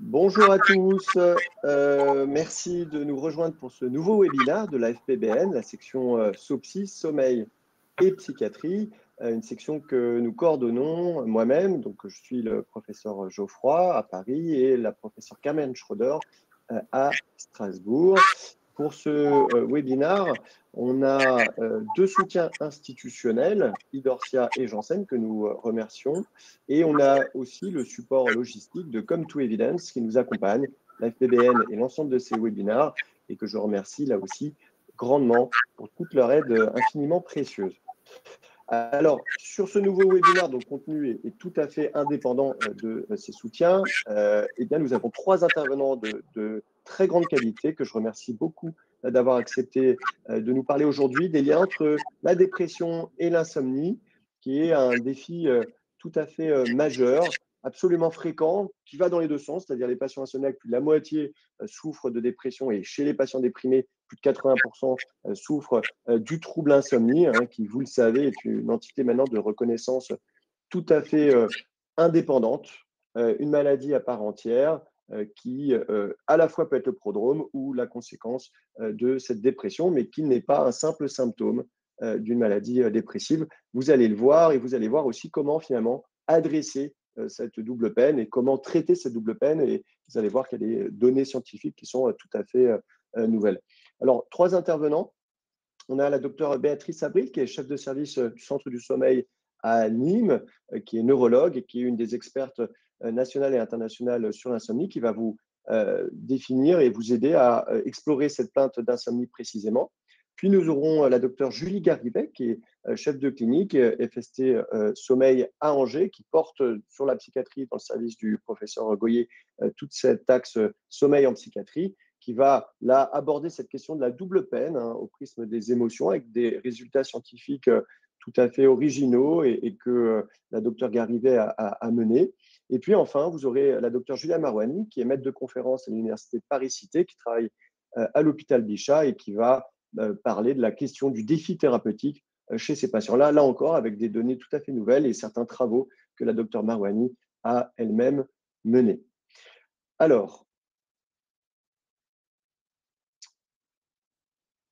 Bonjour à tous, merci de nous rejoindre pour ce nouveau webinaire de la FPBN, la section SOPSI, sommeil et psychiatrie, une section que nous coordonnons moi-même, donc je suis le professeur Geoffroy à Paris et la professeure Carmen Schroeder à Strasbourg. Pour ce webinaire, on a deux soutiens institutionnels, Idorsia et Janssen, que nous remercions. Et on a aussi le support logistique de Come2Evidence qui nous accompagne, la FPBN et l'ensemble de ces webinaires, et que je remercie là aussi grandement pour toute leur aide infiniment précieuse. Alors, sur ce nouveau webinaire, dont le contenu est tout à fait indépendant de ces soutiens, eh bien, nous avons trois intervenants de très grande qualité que je remercie beaucoup d'avoir accepté de nous parler aujourd'hui des liens entre la dépression et l'insomnie, qui est un défi tout à fait majeur, absolument fréquent, qui va dans les deux sens, c'est-à-dire les patients insomniaques, plus de la moitié souffrent de dépression, et chez les patients déprimés, plus de 80% souffrent du trouble insomnie, hein, qui, vous le savez, est une entité maintenant de reconnaissance tout à fait indépendante, une maladie à part entière qui à la fois peut être le prodrome ou la conséquence de cette dépression, mais qui n'est pas un simple symptôme d'une maladie dépressive. Vous allez le voir et vous allez voir aussi comment finalement adresser cette double peine et comment traiter cette double peine. Et vous allez voir qu'il y a des données scientifiques qui sont tout à fait nouvelles. Alors, trois intervenants. On a la docteure Béatrice Abril, qui est chef de service du Centre du sommeil à Nîmes, qui est neurologue et qui est une des expertes nationales et internationales sur l'insomnie, qui va vous définir et vous aider à explorer cette plainte d'insomnie précisément. Puis nous aurons la docteure Julie Garivet, qui est chef de clinique FST Sommeil à Angers, qui porte sur la psychiatrie dans le service du professeur Goyer toute cette axe sommeil en psychiatrie, qui va là aborder cette question de la double peine hein, au prisme des émotions avec des résultats scientifiques tout à fait originaux et que la docteure Garivet a mené. Et puis enfin, vous aurez la docteure Julia Marouani, qui est maître de conférence à l'Université de Paris-Cité, qui travaille à l'hôpital Bichat et qui va parler de la question du défi thérapeutique chez ces patients-là, là encore avec des données tout à fait nouvelles et certains travaux que la docteure Marouani a elle-même menés. Alors,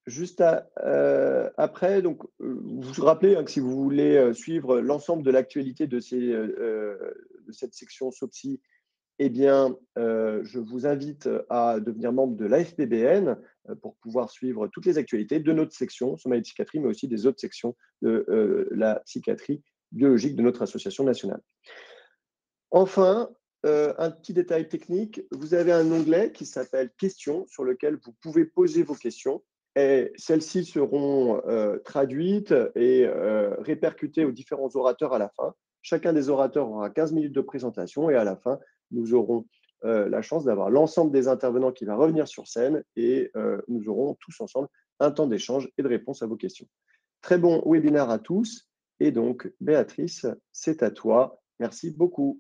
juste après, donc, vous vous rappelez hein, que si vous voulez suivre l'ensemble de l'actualité de cette section SOPSI, eh bien, je vous invite à devenir membre de l'AFPBN pour pouvoir suivre toutes les actualités de notre section sommeil et psychiatrie, mais aussi des autres sections de la psychiatrie biologique de notre association nationale. Enfin, un petit détail technique, vous avez un onglet qui s'appelle Questions sur lequel vous pouvez poser vos questions. Et celles-ci seront traduites et répercutées aux différents orateurs à la fin. Chacun des orateurs aura 15 minutes de présentation et à la fin, nous aurons la chance d'avoir l'ensemble des intervenants qui va revenir sur scène et nous aurons tous ensemble un temps d'échange et de réponse à vos questions. Très bon webinaire à tous. Et donc, Béatrice, c'est à toi. Merci beaucoup.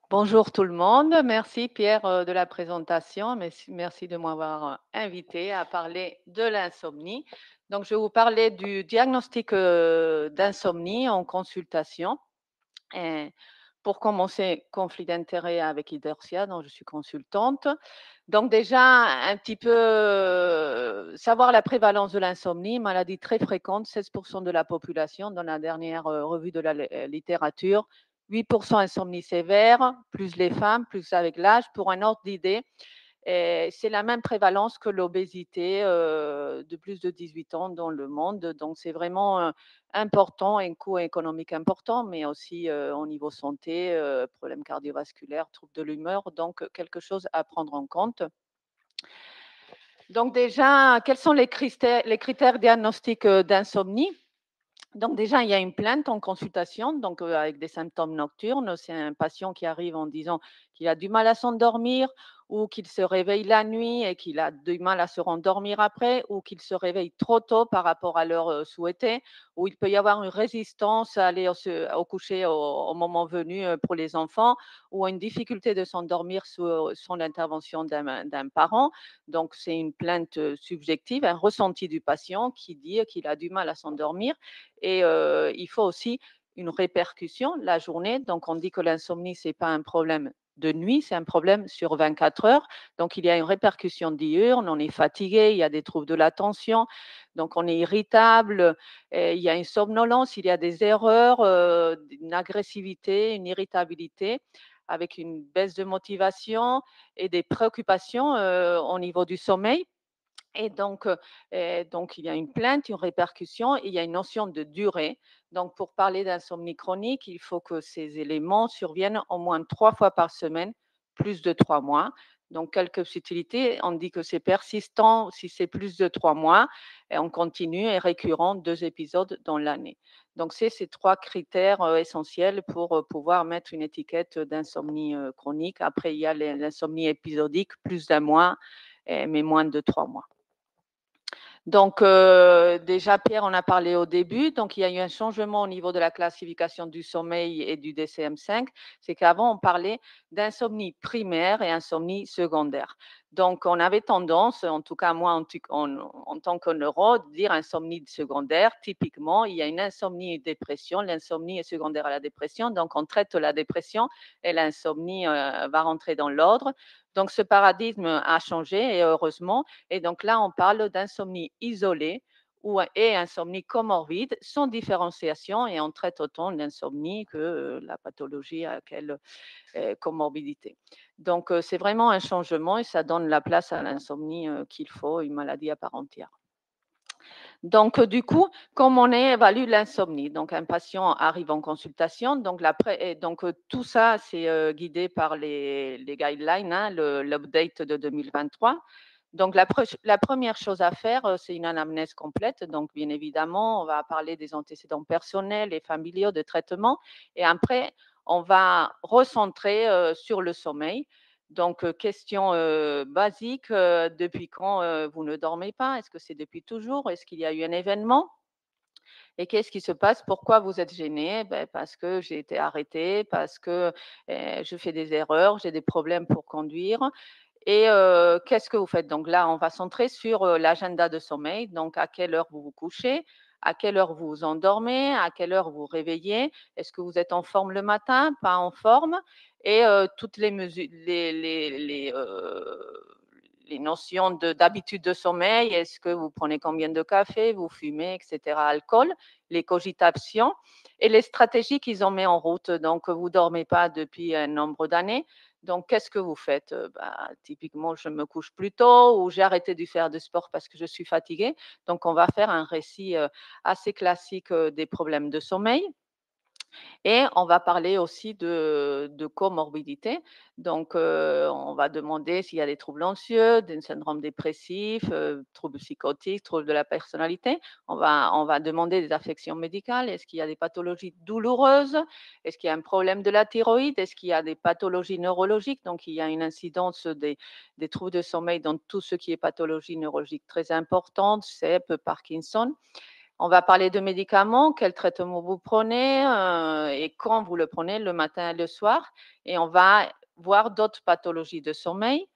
Bonjour tout le monde, merci Pierre de la présentation, merci de m'avoir invité à parler de l'insomnie. Donc je vais vous parler du diagnostic d'insomnie en consultation. Et pour commencer, conflit d'intérêt avec Idorsia, dont je suis consultante. Donc déjà, un petit peu savoir la prévalence de l'insomnie, maladie très fréquente, 16% de la population dans la dernière revue de la littérature, 8% insomnie sévère, plus les femmes, plus avec l'âge. Pour un ordre d'idée, c'est la même prévalence que l'obésité de plus de 18 ans dans le monde. Donc, c'est vraiment important, un coût économique important, mais aussi au niveau santé, problèmes cardiovasculaires, troubles de l'humeur. Donc, quelque chose à prendre en compte. Donc, déjà, quels sont les critères diagnostiques d'insomnie? Donc déjà, il y a une plainte en consultation, donc avec des symptômes nocturnes. C'est un patient qui arrive en disant qu'il a du mal à s'endormir ou qu'il se réveille la nuit et qu'il a du mal à se rendormir après ou qu'il se réveille trop tôt par rapport à l'heure souhaitée ou il peut y avoir une résistance à aller au coucher au moment venu pour les enfants ou une difficulté de s'endormir sans l'intervention d'un parent. Donc, c'est une plainte subjective, un ressenti du patient qui dit qu'il a du mal à s'endormir. Et il faut aussi une répercussion la journée. Donc, on dit que l'insomnie, ce n'est pas un problème de nuit, c'est un problème sur 24 heures. Donc, il y a une répercussion diurne, on est fatigué, il y a des troubles de l'attention, donc on est irritable, il y a une somnolence, il y a des erreurs, une agressivité, une irritabilité, avec une baisse de motivation et des préoccupations au niveau du sommeil. Et donc, il y a une plainte, une répercussion, et il y a une notion de durée. Donc, pour parler d'insomnie chronique, il faut que ces éléments surviennent au moins 3 fois par semaine, plus de 3 mois. Donc, quelques subtilités, on dit que c'est persistant si c'est plus de 3 mois, et on continue et récurrent 2 épisodes dans l'année. Donc, c'est ces 3 critères essentiels pour pouvoir mettre une étiquette d'insomnie chronique. Après, il y a l'insomnie épisodique, plus d'1 mois, mais moins de 3 mois. Donc, déjà, Pierre en a parlé au début. Donc, il y a eu un changement au niveau de la classification du sommeil et du DCM5. C'est qu'avant, on parlait d'insomnie primaire et insomnie secondaire. Donc, on avait tendance, en tout cas moi en tant que neuro, de dire insomnie secondaire. Typiquement, il y a une insomnie et dépression. L'insomnie est secondaire à la dépression. Donc, on traite la dépression et l'insomnie va rentrer dans l'ordre. Donc, ce paradigme a changé, et heureusement. Et donc là, on parle d'insomnie isolée et insomnie comorbide, sans différenciation, et on traite autant l'insomnie que la pathologie à quelle comorbidité. Donc, c'est vraiment un changement, et ça donne la place à l'insomnie qu'il faut, une maladie à part entière. Donc, du coup, comme on évalue l'insomnie, donc un patient arrive en consultation, donc, tout ça, c'est guidé par les guidelines, hein, l'update de 2023. Donc, la première chose à faire, c'est une anamnèse complète. Donc, bien évidemment, on va parler des antécédents personnels et familiaux de traitement. Et après, on va recentrer sur le sommeil. Donc, question basique, depuis quand vous ne dormez pas? Est-ce que c'est depuis toujours? Est-ce qu'il y a eu un événement? Et qu'est-ce qui se passe? Pourquoi vous êtes gêné? Ben, parce que j'ai été arrêtée, parce que je fais des erreurs, j'ai des problèmes pour conduire. Et qu'est-ce que vous faites? Donc là, on va centrer sur l'agenda de sommeil. Donc, à quelle heure vous vous couchez? À quelle heure vous vous endormez? À quelle heure vous vous réveillez? Est-ce que vous êtes en forme le matin? Pas en forme? Et toutes les mesures, les notions d'habitude de sommeil. Est-ce que vous prenez combien de café? Vous fumez, etc. Alcool, les cogitations et les stratégies qu'ils ont mis en route. Donc, vous ne dormez pas depuis un nombre d'années. Donc, qu'est-ce que vous faites? Typiquement, je me couche plus tôt, ou j'ai arrêté de faire de sport parce que je suis fatiguée. Donc, on va faire un récit assez classique des problèmes de sommeil. Et on va parler aussi de comorbidité. Donc, on va demander s'il y a des troubles anxieux, des syndromes dépressifs, troubles psychotiques, troubles de la personnalité. On va demander des affections médicales. Est-ce qu'il y a des pathologies douloureuses? Est-ce qu'il y a un problème de la thyroïde? Est-ce qu'il y a des pathologies neurologiques? Donc, il y a une incidence des troubles de sommeil dans tout ce qui est pathologie neurologique très importante, CEP, Parkinson. On va parler de médicaments, quel traitement vous prenez et quand vous le prenez, le matin et le soir. Et on va voir d'autres pathologies de sommeil.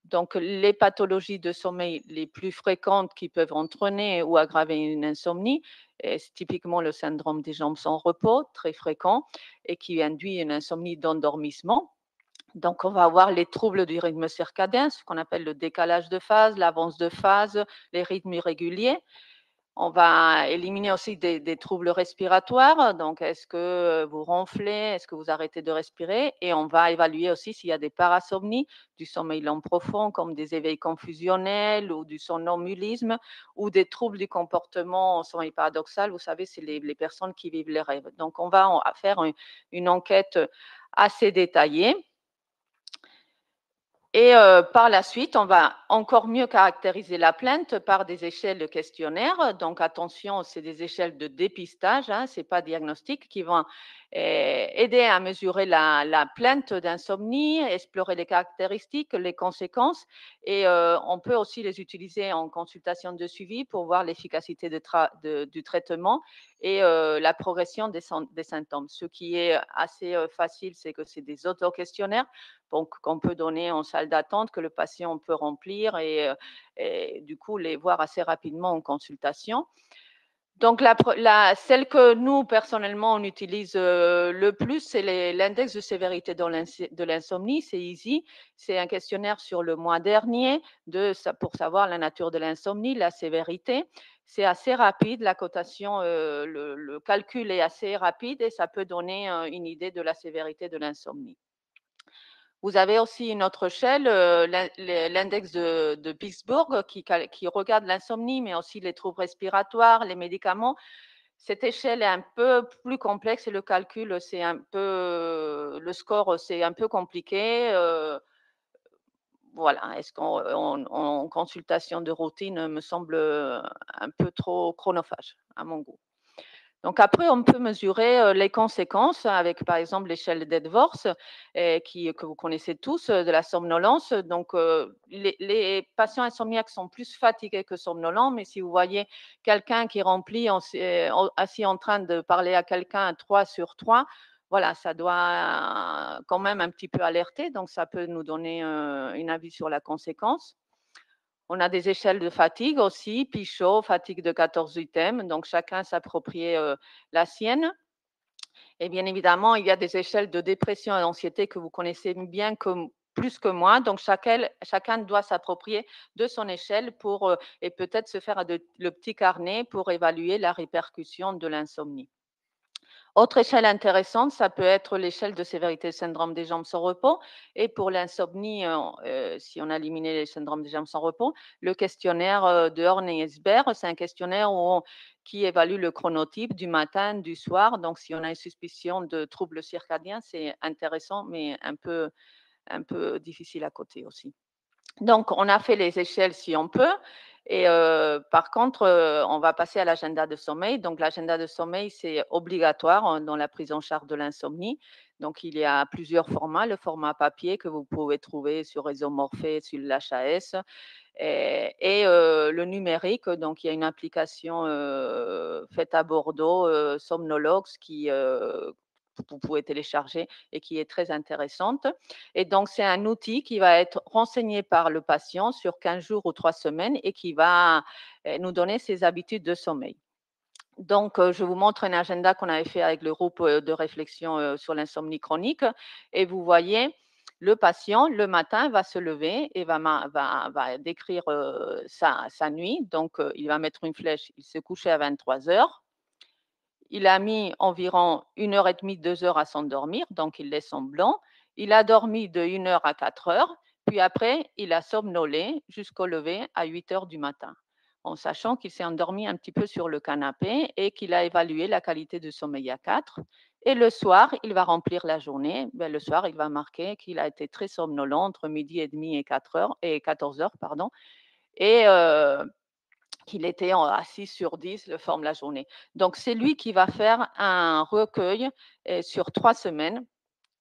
Donc, les pathologies de sommeil les plus fréquentes qui peuvent entraîner ou aggraver une insomnie, c'est typiquement le syndrome des jambes sans repos, très fréquent, et qui induit une insomnie d'endormissement. Donc, on va avoir les troubles du rythme circadien, ce qu'on appelle le décalage de phase, l'avance de phase, les rythmes irréguliers. On va éliminer aussi des troubles respiratoires. Donc, est-ce que vous ronflez? Est-ce que vous arrêtez de respirer? Et on va évaluer aussi s'il y a des parasomnies, du sommeil lent profond, comme des éveils confusionnels ou du somnambulisme, ou des troubles du comportement en sommeil paradoxal. Vous savez, c'est les personnes qui vivent les rêves. Donc, on va faire une enquête assez détaillée. Et par la suite, on va encore mieux caractériser la plainte par des échelles de questionnaires. Donc, attention, c'est des échelles de dépistage, hein, ce n'est pas diagnostic, qui vont aider à mesurer la plainte d'insomnie, explorer les caractéristiques, les conséquences. Et on peut aussi les utiliser en consultation de suivi pour voir l'efficacité du traitement et la progression des symptômes. Ce qui est assez facile, c'est que c'est des auto-questionnaires, donc qu'on peut donner en salle d'attente, que le patient peut remplir et du coup les voir assez rapidement en consultation. Donc, celle que nous, personnellement, on utilise le plus, c'est l'index de sévérité de l'insomnie, c'est EASY. C'est un questionnaire sur le mois dernier pour savoir la nature de l'insomnie, la sévérité. C'est assez rapide, la cotation, le calcul est assez rapide et ça peut donner une idée de la sévérité de l'insomnie. Vous avez aussi une autre échelle, l'index de Pittsburgh, qui regarde l'insomnie, mais aussi les troubles respiratoires, les médicaments. Cette échelle est un peu plus complexe et le calcul, le score, c'est un peu compliqué. Voilà, est-ce qu'en consultation de routine me semble un peu trop chronophage à mon goût. Donc après, on peut mesurer les conséquences avec, par exemple, l'échelle d'Edwards, que vous connaissez tous, de la somnolence. Donc, les patients insomniaques sont plus fatigués que somnolents, mais si vous voyez quelqu'un qui remplit, assis en train de parler à quelqu'un 3 sur 3, voilà, ça doit quand même un petit peu alerter. Donc, ça peut nous donner un avis sur la conséquence. On a des échelles de fatigue aussi, Pichot, fatigue de 14 items, donc chacun s'approprier la sienne. Et bien évidemment, il y a des échelles de dépression et d'anxiété que vous connaissez bien plus que moi, donc chacun doit s'approprier de son échelle et peut-être se faire le petit carnet pour évaluer la répercussion de l'insomnie. Autre échelle intéressante, ça peut être l'échelle de sévérité syndrome des jambes sans repos. Et pour l'insomnie, si on a éliminé les syndromes des jambes sans repos, le questionnaire de Horn et Esbert, c'est un questionnaire qui évalue le chronotype du matin, du soir. Donc, si on a une suspicion de troubles circadiens, c'est intéressant, mais un peu difficile à côté aussi. Donc, on a fait les échelles si on peut. Et par contre, on va passer à l'agenda de sommeil. Donc, l'agenda de sommeil, c'est obligatoire dans la prise en charge de l'insomnie. Donc, il y a plusieurs formats. Le format papier que vous pouvez trouver sur Réseau Morphée, sur l'HAS, et le numérique. Donc, il y a une application faite à Bordeaux, Somnologs, qui vous pouvez télécharger et qui est très intéressante. Et donc, c'est un outil qui va être renseigné par le patient sur 15 jours ou 3 semaines et qui va nous donner ses habitudes de sommeil. Donc, je vous montre un agenda qu'on avait fait avec le groupe de réflexion sur l'insomnie chronique. Et vous voyez, le patient, le matin, va se lever et va décrire sa nuit. Donc, il va mettre une flèche, il s'est couché à 23 heures. Il a mis environ 1h30, 2 heures à s'endormir, donc il laisse en blanc. Il a dormi de 1 heure à 4 heures, puis après, il a somnolé jusqu'au lever à 8 heures du matin, en sachant qu'il s'est endormi un petit peu sur le canapé et qu'il a évalué la qualité de sommeil à 4. Et le soir, il va remplir la journée. Le soir, il va marquer qu'il a été très somnolent entre midi et demi et 14 heures, pardon. Et qu'il était à 6 sur 10, le forme la journée. Donc, c'est lui qui va faire un recueil sur 3 semaines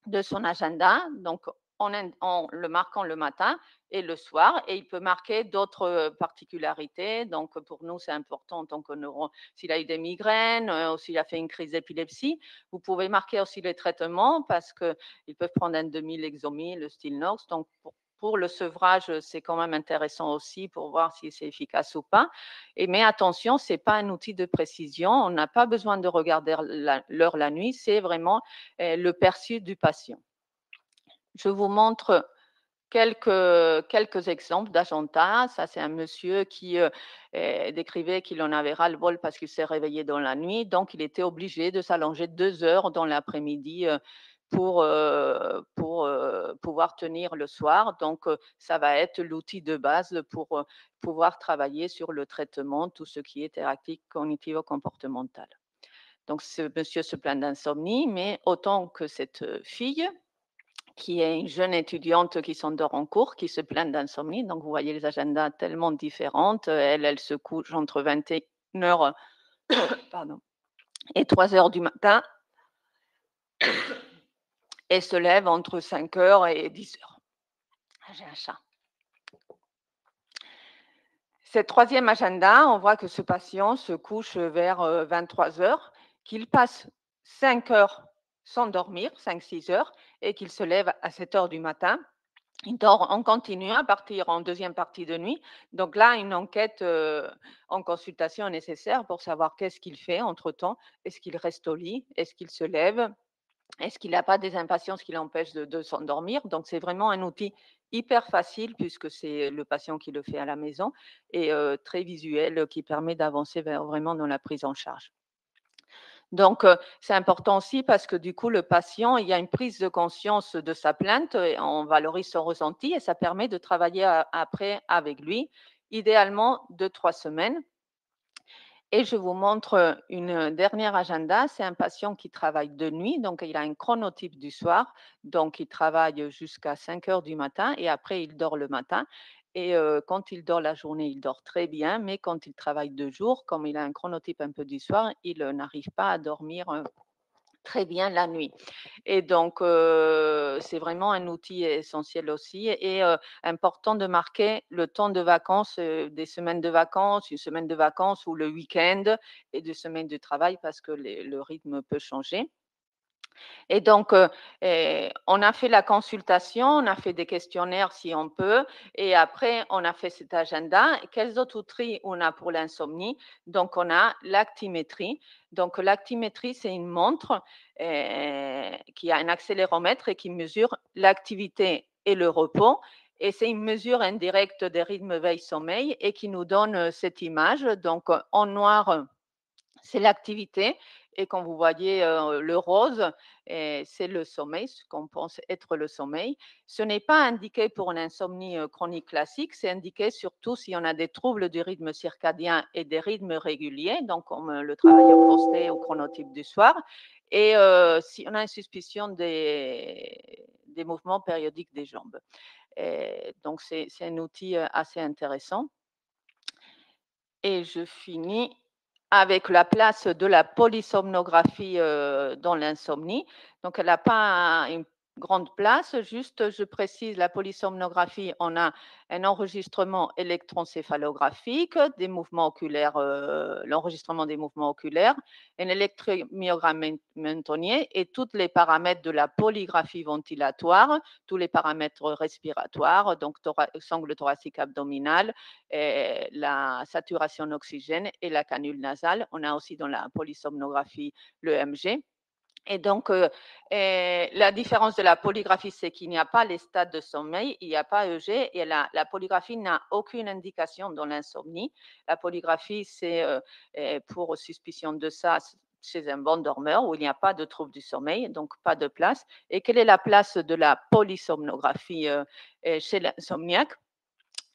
de son agenda, donc en le marquant le matin et le soir. Et il peut marquer d'autres particularités. Donc, pour nous, c'est important en tant que s'il a eu des migraines ou s'il a fait une crise d'épilepsie. Vous pouvez marquer aussi les traitements parce qu'ils peuvent prendre un demi-Lexomil, le Stilnox. Donc, pour le sevrage, c'est quand même intéressant aussi pour voir si c'est efficace ou pas. Mais attention, ce n'est pas un outil de précision. On n'a pas besoin de regarder l'heure la nuit. C'est vraiment le perçu du patient. Je vous montre quelques exemples d'agenda. Ça, c'est un monsieur qui décrivait qu'il en avait ras-le-bol parce qu'il s'est réveillé dans la nuit. Donc, il était obligé de s'allonger 2 heures dans l'après-midi pour pouvoir tenir le soir. Donc, ça va être l'outil de base pour pouvoir travailler sur le traitement, tout ce qui est thérapie cognitivo-comportementale. Donc, ce monsieur se plaint d'insomnie, mais autant que cette fille, qui est une jeune étudiante qui s'endort en cours, qui se plaint d'insomnie. Donc, vous voyez les agendas tellement différents. Elle se couche entre 21 heures pardon, et 3 heures du matin et se lève entre 5 heures et 10 heures. J'ai un chat. Cette troisième agenda, on voit que ce patient se couche vers 23 heures, qu'il passe 5 heures sans dormir, 5-6 heures, et qu'il se lève à 7 heures du matin. Il dort en continu à partir en deuxième partie de nuit. Donc là, une enquête en consultation est nécessaire pour savoir qu'est-ce qu'il fait entre-temps. Est-ce qu'il reste au lit? Est-ce qu'il se lève? Est-ce qu'il n'a pas des impatiences qui l'empêchent de s'endormir? Donc c'est vraiment un outil hyper facile puisque c'est le patient qui le fait à la maison et très visuel qui permet d'avancer vraiment dans la prise en charge. Donc, c'est important aussi parce que du coup, le patient, il y a une prise de conscience de sa plainte et on valorise son ressenti et ça permet de travailler après avec lui, idéalement 2-3 semaines. Et je vous montre une dernière agenda. C'est un patient qui travaille de nuit, donc il a un chronotype du soir. Donc, il travaille jusqu'à 5 heures du matin et après, il dort le matin. Et quand il dort la journée, il dort très bien, mais quand il travaille de jour, comme il a un chronotype un peu du soir, il n'arrive pas à dormir très bien la nuit. Et donc, c'est vraiment un outil essentiel aussi et important de marquer le temps de vacances, des semaines de vacances, une semaine de vacances ou le week-end et des semaines de travail parce que le rythme peut changer. Et donc, on a fait la consultation, on a fait des questionnaires si on peut, et après, on a fait cet agenda. Quels autres outils on a pour l'insomnie? Donc, on a l'actimétrie. Donc, l'actimétrie, c'est une montre qui a un accéléromètre et qui mesure l'activité et le repos. Et c'est une mesure indirecte des rythmes veille-sommeil et qui nous donne cette image. Donc, en noir, c'est l'activité et quand vous voyez le rose, c'est le sommeil, ce qu'on pense être le sommeil. Ce n'est pas indiqué pour une insomnie chronique classique, c'est indiqué surtout si on a des troubles du rythme circadien et des rythmes réguliers, donc comme le travailleur posté au chronotype du soir, et si on a une suspicion des mouvements périodiques des jambes. Et donc c'est un outil assez intéressant. Et je finis avec la place de la polysomnographie dans l'insomnie. Donc, elle n'a pas une grande place, juste je précise, la polysomnographie, on a un enregistrement électroencéphalographique, des mouvements oculaires, l'enregistrement des mouvements oculaires, un électromyogramme mentonnier et tous les paramètres de la polygraphie ventilatoire, tous les paramètres respiratoires, donc sangle thoracique abdominal, la saturation en oxygène et la canule nasale. On a aussi dans la polysomnographie l'EMG. Et donc, la différence de la polygraphie, c'est qu'il n'y a pas les stades de sommeil, il n'y a pas EG, et la polygraphie n'a aucune indication dans l'insomnie. La polygraphie, c'est pour suspicion de ça chez un bon dormeur où il n'y a pas de trouble du sommeil, donc pas de place. Et quelle est la place de la polysomnographie chez l'insomniaque?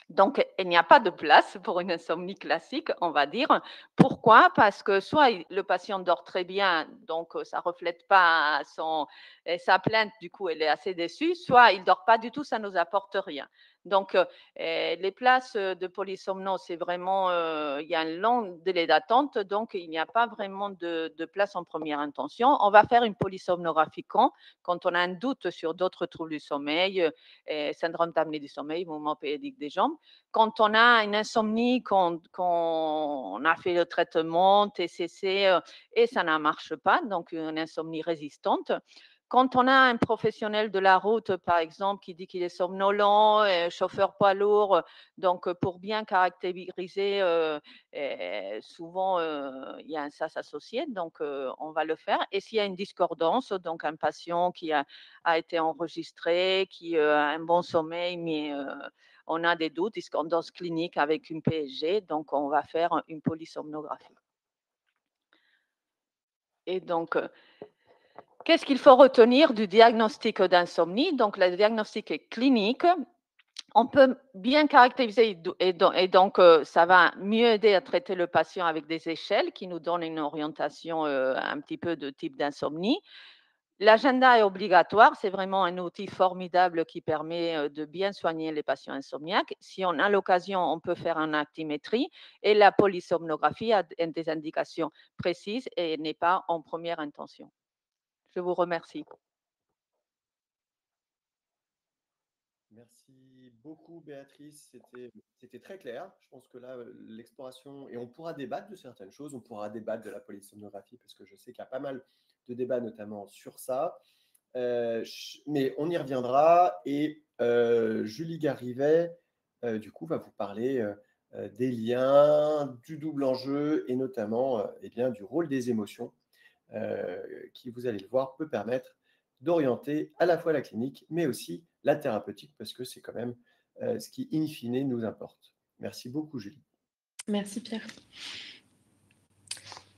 Donc, il n'y a pas de place pour une insomnie classique, on va dire. Pourquoi? Parce que soit le patient dort très bien, donc ça ne reflète pas sa plainte, du coup, elle est assez déçue, soit il ne dort pas du tout, ça ne nous apporte rien. Donc, les places de polysomnose, c'est vraiment, il y a un long délai d'attente, donc il n'y a pas vraiment de place en première intention. On va faire une polysomnographie quand on a un doute sur d'autres troubles du sommeil, syndrome d'apnée du sommeil, mouvement périodique des jambes. Quand on a une insomnie, qu'on a fait le traitement, TCC, et ça ne marche pas, donc une insomnie résistante. Quand on a un professionnel de la route, par exemple, qui dit qu'il est somnolent, chauffeur poids lourd, donc pour bien caractériser, souvent il y a un SAS associé, donc on va le faire. Et s'il y a une discordance, donc un patient qui a été enregistré, qui a un bon sommeil, mais on a des doutes, discordance clinique avec une PSG, donc on va faire une polysomnographie. Et donc, qu'est-ce qu'il faut retenir du diagnostic d'insomnie? Donc, le diagnostic est clinique. On peut bien caractériser et donc ça va mieux aider à traiter le patient avec des échelles qui nous donnent une orientation un petit peu de type d'insomnie. L'agenda est obligatoire, c'est vraiment un outil formidable qui permet de bien soigner les patients insomniaques. Si on a l'occasion, on peut faire une actimétrie et la polysomnographie a des indications précises et n'est pas en première intention. Je vous remercie. Merci beaucoup, Béatrice. C'était très clair. Je pense que là, l'exploration, et on pourra débattre de certaines choses, on pourra débattre de la polysomnographie, parce que je sais qu'il y a pas mal de débats, notamment sur ça. Mais on y reviendra. Et Julie Garivet, du coup, va vous parler des liens, du double enjeu et notamment eh bien, du rôle des émotions qui, vous allez le voir, peut permettre d'orienter à la fois la clinique, mais aussi la thérapeutique, parce que c'est quand même ce qui, in fine, nous importe. Merci beaucoup, Julie. Merci Pierre.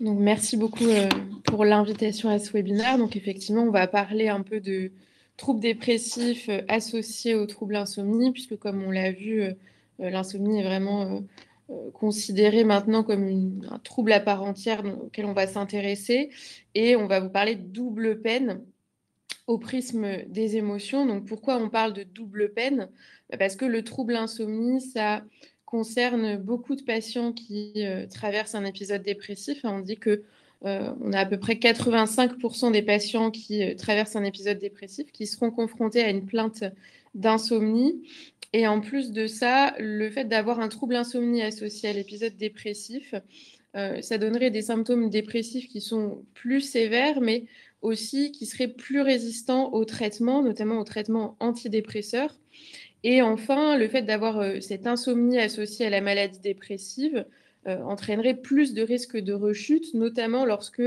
Donc, merci beaucoup pour l'invitation à ce webinaire. Donc, effectivement, on va parler un peu de troubles dépressifs associés aux troubles insomnie, puisque comme on l'a vu, l'insomnie est vraiment considérée maintenant comme un trouble à part entière auquel on va s'intéresser. Et on va vous parler de double peine au prisme des émotions. Donc, pourquoi on parle de double peine? Parce que le trouble insomnie, ça concerne beaucoup de patients qui traversent un épisode dépressif. On dit que on a à peu près 85% des patients qui traversent un épisode dépressif qui seront confrontés à une plainte d'insomnie. Et en plus de ça, le fait d'avoir un trouble insomnie associé à l'épisode dépressif, ça donnerait des symptômes dépressifs qui sont plus sévères, mais aussi qui seraient plus résistants aux traitements, notamment aux traitements antidépresseurs. Et enfin, le fait d'avoir cette insomnie associée à la maladie dépressive entraînerait plus de risques de rechute, notamment lorsque,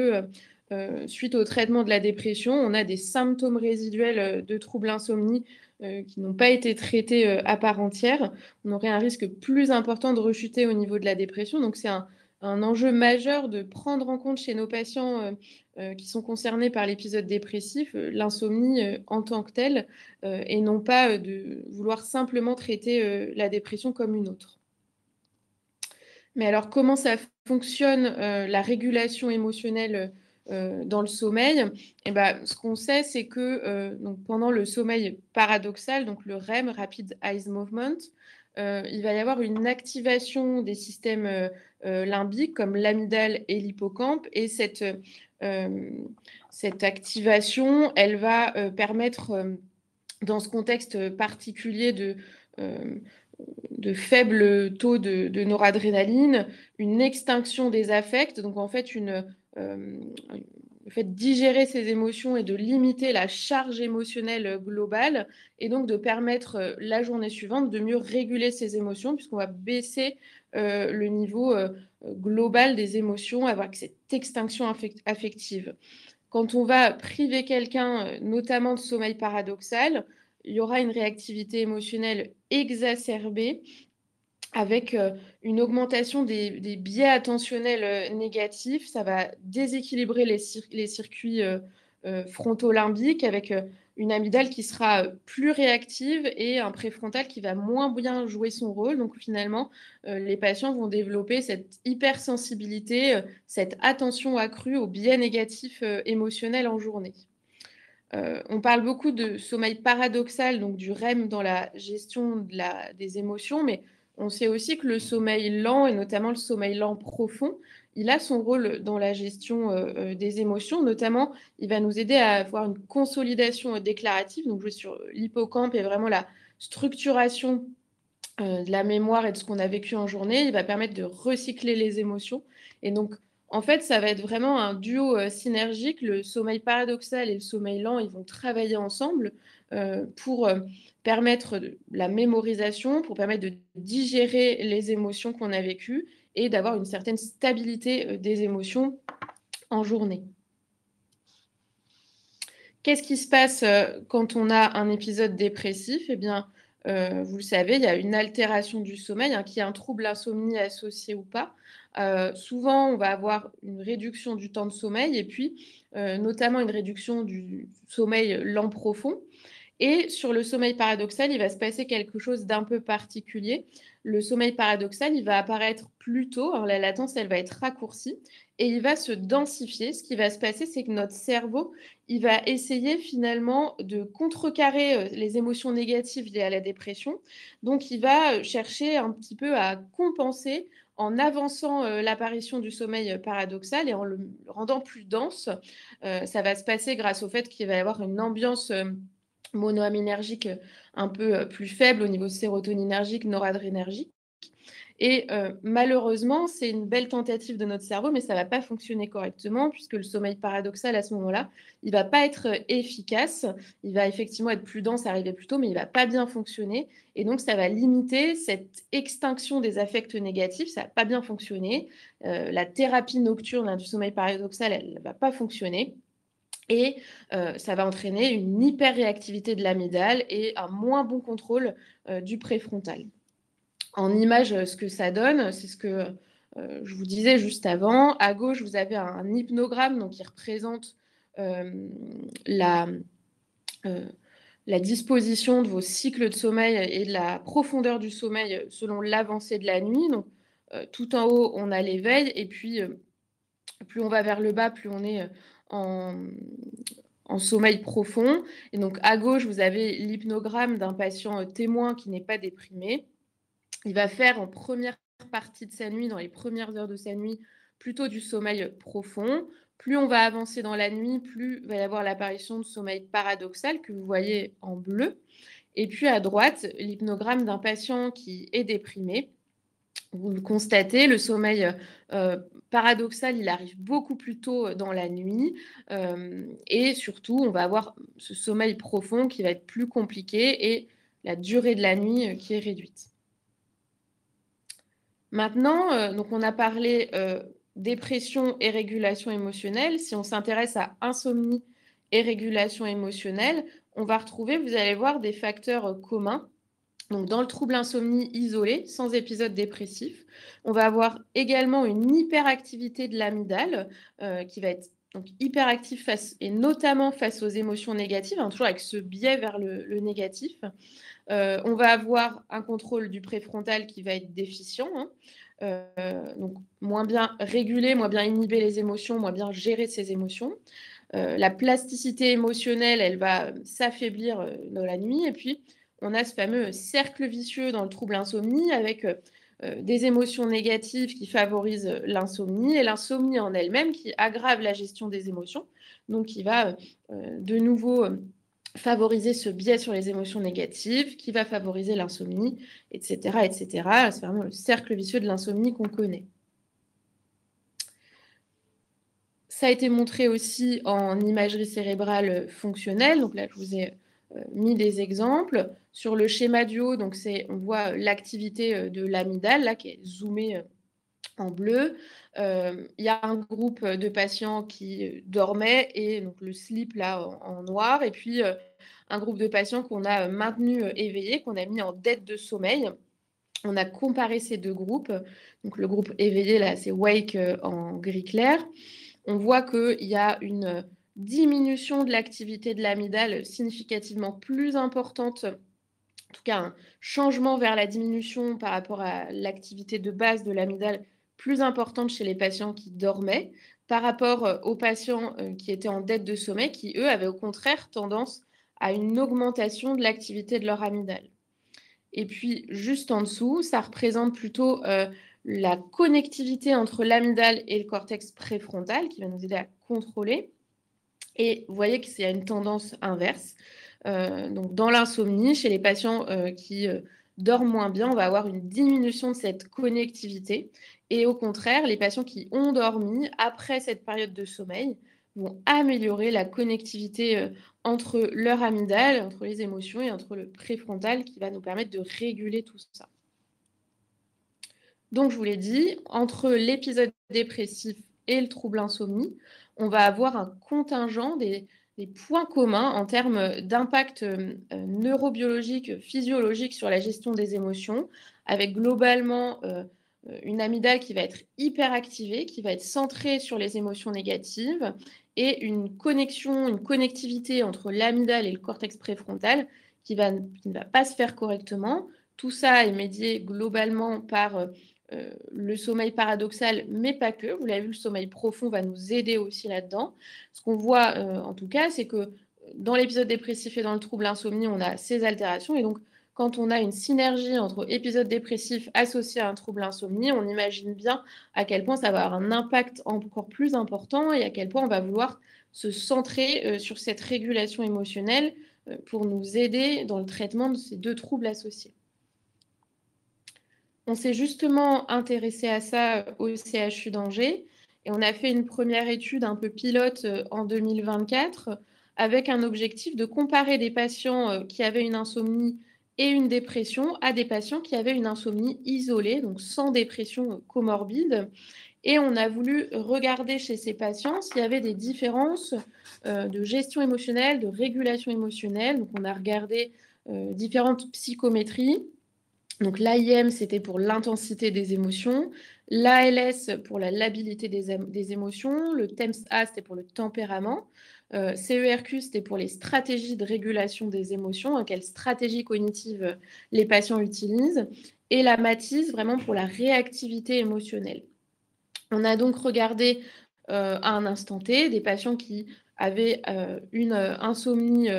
suite au traitement de la dépression, on a des symptômes résiduels de troubles insomnie qui n'ont pas été traités à part entière. On aurait un risque plus important de rechuter au niveau de la dépression. Donc, c'est un enjeu majeur de prendre en compte chez nos patients qui sont concernés par l'épisode dépressif, l'insomnie en tant que telle, et non pas de vouloir simplement traiter la dépression comme une autre. Mais alors, comment ça fonctionne la régulation émotionnelle dans le sommeil? Eh ben, ce qu'on sait, c'est que donc pendant le sommeil paradoxal, donc le REM, Rapid Eye Movement, il va y avoir une activation des systèmes limbiques comme l'amygdale et l'hippocampe. Et cette activation, elle va permettre, dans ce contexte particulier de faibles taux de noradrénaline, une extinction des affects, donc en fait le fait de digérer ces émotions et de limiter la charge émotionnelle globale, et donc de permettre la journée suivante de mieux réguler ses émotions, puisqu'on va baisser le niveau global des émotions, avoir cette extinction affective. Quand on va priver quelqu'un, notamment de sommeil paradoxal, il y aura une réactivité émotionnelle exacerbée avec une augmentation des biais attentionnels négatifs. Ça va déséquilibrer les circuits fronto-limbiques avec une amygdale qui sera plus réactive et un préfrontal qui va moins bien jouer son rôle. Donc finalement, les patients vont développer cette hypersensibilité, cette attention accrue aux biais négatifs émotionnels en journée. On parle beaucoup de sommeil paradoxal, donc du REM dans la gestion des émotions, mais on sait aussi que le sommeil lent, et notamment le sommeil lent profond, il a son rôle dans la gestion des émotions. Notamment, il va nous aider à avoir une consolidation déclarative, donc jouer sur l'hippocampe et vraiment la structuration de la mémoire et de ce qu'on a vécu en journée. Il va permettre de recycler les émotions. Et donc, en fait, ça va être vraiment un duo synergique. Le sommeil paradoxal et le sommeil lent, ils vont travailler ensemble pour permettre la mémorisation, pour permettre de digérer les émotions qu'on a vécues et d'avoir une certaine stabilité des émotions en journée. Qu'est-ce qui se passe quand on a un épisode dépressif? Eh bien, vous le savez, il y a une altération du sommeil, qu'il y ait un trouble insomnie associé ou pas. Souvent, on va avoir une réduction du temps de sommeil et puis notamment une réduction du sommeil lent profond. Et sur le sommeil paradoxal, il va se passer quelque chose d'un peu particulier. Le sommeil paradoxal, il va apparaître plus tôt. Alors, la latence, elle va être raccourcie et il va se densifier. Ce qui va se passer, c'est que notre cerveau, il va essayer finalement de contrecarrer les émotions négatives liées à la dépression. Donc, il va chercher un petit peu à compenser en avançant l'apparition du sommeil paradoxal et en le rendant plus dense. Ça va se passer grâce au fait qu'il va y avoir une ambiance monoaminergique un peu plus faible au niveau sérotoninergique, noradrénergique. Et malheureusement, c'est une belle tentative de notre cerveau, mais ça ne va pas fonctionner correctement puisque le sommeil paradoxal, à ce moment-là, il ne va pas être efficace. Il va effectivement être plus dense, arriver plus tôt, mais il ne va pas bien fonctionner. Et donc, ça va limiter cette extinction des affects négatifs. Ça ne va pas bien fonctionner. La thérapie nocturne du sommeil paradoxal, elle ne va pas fonctionner. Et ça va entraîner une hyperréactivité de l'amygdale et un moins bon contrôle du préfrontal. En image, ce que ça donne, c'est ce que je vous disais juste avant. À gauche, vous avez un hypnogramme donc, qui représente la disposition de vos cycles de sommeil et de la profondeur du sommeil selon l'avancée de la nuit. Donc, tout en haut, on a l'éveil, et puis plus on va vers le bas, plus on est en sommeil profond. Et donc, à gauche, vous avez l'hypnogramme d'un patient témoin qui n'est pas déprimé. Il va faire en première partie de sa nuit, dans les premières heures de sa nuit, plutôt du sommeil profond. Plus on va avancer dans la nuit, plus il va y avoir l'apparition de sommeil paradoxal que vous voyez en bleu. Et puis à droite, l'hypnogramme d'un patient qui est déprimé. Vous le constatez, le sommeil paradoxal, il arrive beaucoup plus tôt dans la nuit. Et surtout, on va avoir ce sommeil profond qui va être plus compliqué et la durée de la nuit qui est réduite. Maintenant, donc on a parlé dépression et régulation émotionnelle. Si on s'intéresse à insomnie et régulation émotionnelle, on va retrouver, vous allez voir, des facteurs communs. Donc, dans le trouble insomnie isolé, sans épisode dépressif, on va avoir également une hyperactivité de l'amygdale qui va être donc hyperactive et notamment face aux émotions négatives, toujours avec ce biais vers le négatif. On va avoir un contrôle du préfrontal qui va être déficient, donc moins bien réguler, moins bien inhiber les émotions, moins bien gérer ses émotions. La plasticité émotionnelle, elle va s'affaiblir dans la nuit. Et puis, on a ce fameux cercle vicieux dans le trouble insomnie avec des émotions négatives qui favorisent l'insomnie et l'insomnie en elle-même qui aggrave la gestion des émotions. Donc, qui va de nouveau favoriser ce biais sur les émotions négatives, qui va favoriser l'insomnie, etc., etc. C'est vraiment le cercle vicieux de l'insomnie qu'on connaît. Ça a été montré aussi en imagerie cérébrale fonctionnelle. Donc là, je vous ai mis des exemples. Sur le schéma du haut, donc on voit l'activité de l'amygdale, là, qui est zoomée en bleu. Il y a un groupe de patients qui dormaient, et donc le slip là en noir, et puis un groupe de patients qu'on a maintenu éveillés, qu'on a mis en dette de sommeil. On a comparé ces deux groupes. Donc le groupe éveillé, là, c'est wake en gris clair. On voit qu'il y a une diminution de l'activité de l'amygdale significativement plus importante, en tout cas un changement vers la diminution par rapport à l'activité de base de l'amygdale plus importante chez les patients qui dormaient, par rapport aux patients qui étaient en dette de sommeil, qui, eux, avaient au contraire tendance à une augmentation de l'activité de leur amygdale. Et puis, juste en dessous, ça représente plutôt la connectivité entre l'amygdale et le cortex préfrontal qui va nous aider à contrôler. Et vous voyez qu'il y a une tendance inverse. Donc, dans l'insomnie, chez les patients qui dorment moins bien, on va avoir une diminution de cette connectivité. Et au contraire, les patients qui ont dormi après cette période de sommeil vont améliorer la connectivité entre leur amygdale, entre les émotions et entre le préfrontal qui va nous permettre de réguler tout ça. Donc, je vous l'ai dit, entre l'épisode dépressif et le trouble insomnie, on va avoir un contingent des points communs en termes d'impact neurobiologique, physiologique sur la gestion des émotions, avec globalement une amygdale qui va être hyperactivée, qui va être centrée sur les émotions négatives, et une connectivité entre l'amygdale et le cortex préfrontal qui ne va pas se faire correctement. Tout ça est médié globalement par le sommeil paradoxal, mais pas que. Vous l'avez vu, le sommeil profond va nous aider aussi là-dedans. Ce qu'on voit, en tout cas, c'est que dans l'épisode dépressif et dans le trouble insomnie, on a ces altérations. Et donc, quand on a une synergie entre épisode dépressif associé à un trouble insomnie, on imagine bien à quel point ça va avoir un impact encore plus important et à quel point on va vouloir se centrer sur cette régulation émotionnelle pour nous aider dans le traitement de ces deux troubles associés. On s'est justement intéressé à ça au CHU d'Angers et on a fait une première étude un peu pilote en 2024 avec un objectif de comparer des patients qui avaient une insomnie et une dépression à des patients qui avaient une insomnie isolée, donc sans dépression comorbide. Et on a voulu regarder chez ces patients s'il y avait des différences de gestion émotionnelle, de régulation émotionnelle. Donc, on a regardé différentes psychométries. Donc, l'AIM, c'était pour l'intensité des émotions. L'ALS, pour la labilité des émotions. Le TEMS-A, c'était pour le tempérament. CERQ, c'était pour les stratégies de régulation des émotions, quelles stratégies cognitives les patients utilisent. Et la MATIS, vraiment pour la réactivité émotionnelle. On a donc regardé à un instant T des patients qui avaient une insomnie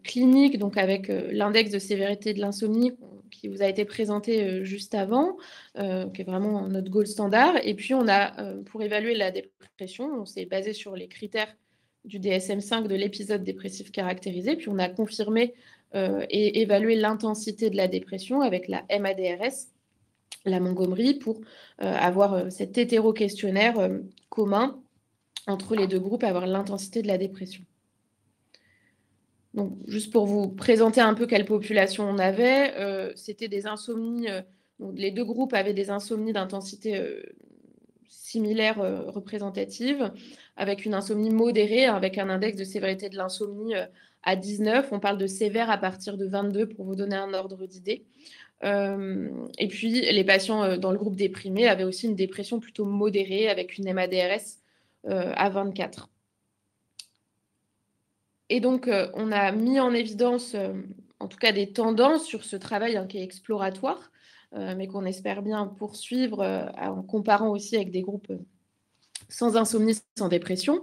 clinique, donc avec l'index de sévérité de l'insomnie qui vous a été présenté juste avant, qui est vraiment notre gold standard. Et puis, on a, pour évaluer la dépression, on s'est basé sur les critères du DSM-5 de l'épisode dépressif caractérisé, puis on a confirmé et évalué l'intensité de la dépression avec la MADRS, la Montgomery, pour avoir cet hétéro-questionnaire commun entre les deux groupes, avoir l'intensité de la dépression. Donc, juste pour vous présenter un peu quelle population on avait, c'était des insomnies, donc les deux groupes avaient des insomnies d'intensité similaire représentative, avec une insomnie modérée, avec un index de sévérité de l'insomnie à 19. On parle de sévère à partir de 22 pour vous donner un ordre d'idée. Et puis, les patients dans le groupe déprimé avaient aussi une dépression plutôt modérée avec une MADRS à 24. Et donc, on a mis en évidence, en tout cas, des tendances sur ce travail qui est exploratoire, mais qu'on espère bien poursuivre en comparant aussi avec des groupes sans insomnie, sans dépression.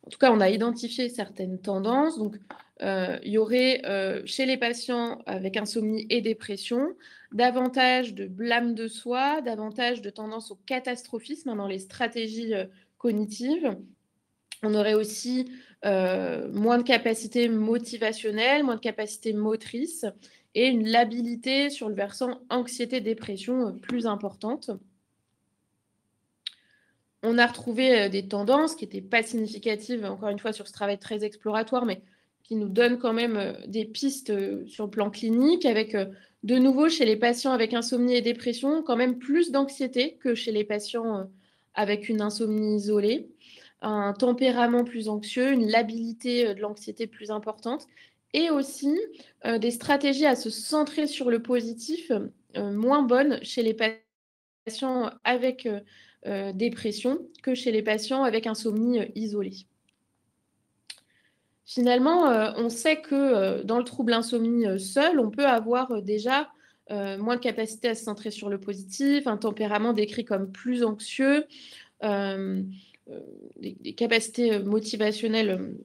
En tout cas, on a identifié certaines tendances. Donc, il y aurait chez les patients avec insomnie et dépression davantage de blâme de soi, davantage de tendance au catastrophisme dans les stratégies cognitives. On aurait aussi moins de capacité motivationnelle, moins de capacité motrice et une labilité sur le versant anxiété-dépression plus importante. On a retrouvé des tendances qui n'étaient pas significatives, encore une fois, sur ce travail très exploratoire, mais qui nous donnent quand même des pistes sur le plan clinique, avec de nouveau chez les patients avec insomnie et dépression, quand même plus d'anxiété que chez les patients avec une insomnie isolée, un tempérament plus anxieux, une labilité de l'anxiété plus importante, et aussi des stratégies à se centrer sur le positif moins bonnes chez les patients avec dépression que chez les patients avec insomnie isolée. Finalement, on sait que dans le trouble insomnie seul, on peut avoir déjà moins de capacité à se centrer sur le positif, un tempérament décrit comme plus anxieux, des capacités motivationnelles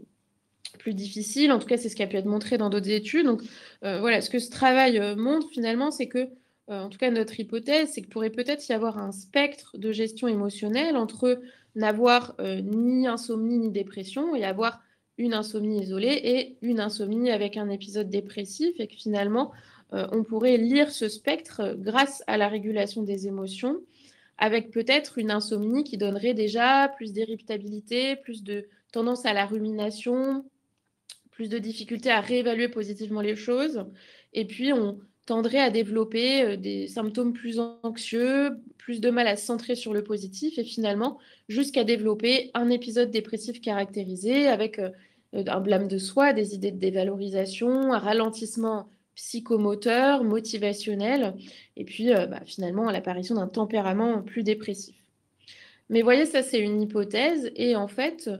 plus difficiles. En tout cas, c'est ce qui a pu être montré dans d'autres études. Donc, voilà, ce que ce travail montre finalement, c'est que en tout cas, notre hypothèse, c'est qu'il pourrait peut-être y avoir un spectre de gestion émotionnelle entre n'avoir ni insomnie ni dépression et avoir une insomnie isolée et une insomnie avec un épisode dépressif, et que finalement, on pourrait lire ce spectre grâce à la régulation des émotions, avec peut-être une insomnie qui donnerait déjà plus d'irritabilité, plus de tendance à la rumination, plus de difficulté à réévaluer positivement les choses. Et puis, on tendrait à développer des symptômes plus anxieux, plus de mal à se centrer sur le positif et finalement jusqu'à développer un épisode dépressif caractérisé avec un blâme de soi, des idées de dévalorisation, un ralentissement psychomoteur, motivationnel et puis finalement l'apparition d'un tempérament plus dépressif. Mais voyez, ça c'est une hypothèse et en fait,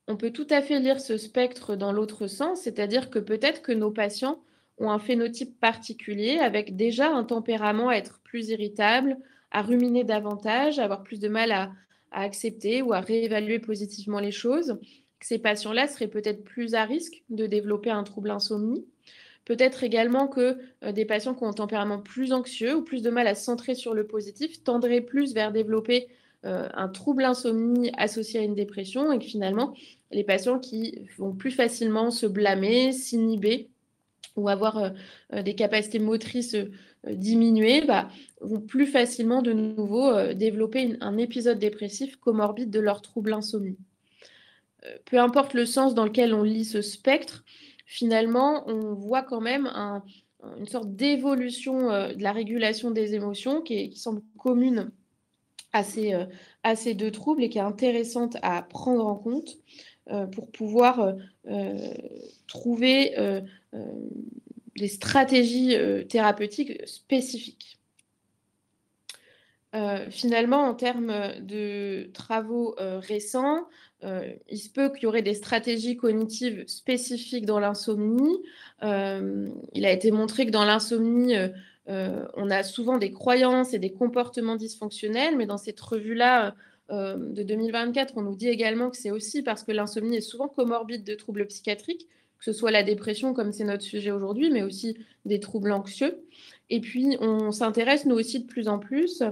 on peut tout à fait lire ce spectre dans l'autre sens, c'est-à-dire que peut-être que nos patients ont un phénotype particulier avec déjà un tempérament à être plus irritable, à ruminer davantage, à avoir plus de mal à accepter ou à réévaluer positivement les choses. Ces patients-là seraient peut-être plus à risque de développer un trouble insomnie. Peut-être également que des patients qui ont un tempérament plus anxieux ou plus de mal à se centrer sur le positif tendraient plus vers développer un trouble insomnie associé à une dépression et que finalement, les patients qui vont plus facilement se blâmer, s'inhiber, ou avoir des capacités motrices diminuées, vont plus facilement de nouveau développer un épisode dépressif comorbide de leur trouble insomnie. Peu importe le sens dans lequel on lit ce spectre, finalement, on voit quand même une sorte d'évolution de la régulation des émotions qui semble commune à ces deux troubles et qui est intéressante à prendre en compte pour pouvoir trouver des stratégies thérapeutiques spécifiques. Finalement, en termes de travaux récents, il se peut qu'il y aurait des stratégies cognitives spécifiques dans l'insomnie. Il a été montré que dans l'insomnie, on a souvent des croyances et des comportements dysfonctionnels, mais dans cette revue-là de 2024, on nous dit également que c'est aussi parce que l'insomnie est souvent comorbide de troubles psychiatriques, que ce soit la dépression, comme c'est notre sujet aujourd'hui, mais aussi des troubles anxieux. Et puis, on s'intéresse, nous aussi, de plus en plus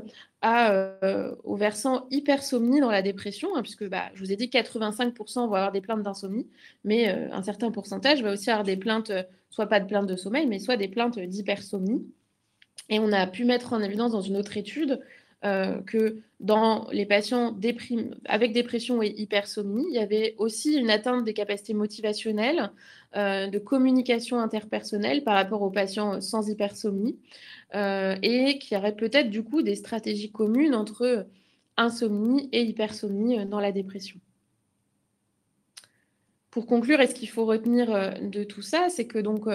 au versant hypersomnie dans la dépression, puisque je vous ai dit 85% vont avoir des plaintes d'insomnie, mais un certain pourcentage va aussi avoir des plaintes, soit pas de plaintes de sommeil, mais soit des plaintes d'hypersomnie. Et on a pu mettre en évidence dans une autre étude que dans les patients avec dépression et hypersomnie, il y avait aussi une atteinte des capacités motivationnelles, de communication interpersonnelle par rapport aux patients sans hypersomnie, et qu'il y aurait peut-être du coup des stratégies communes entre insomnie et hypersomnie dans la dépression. Pour conclure, et ce qu'il faut retenir de tout ça, c'est que donc,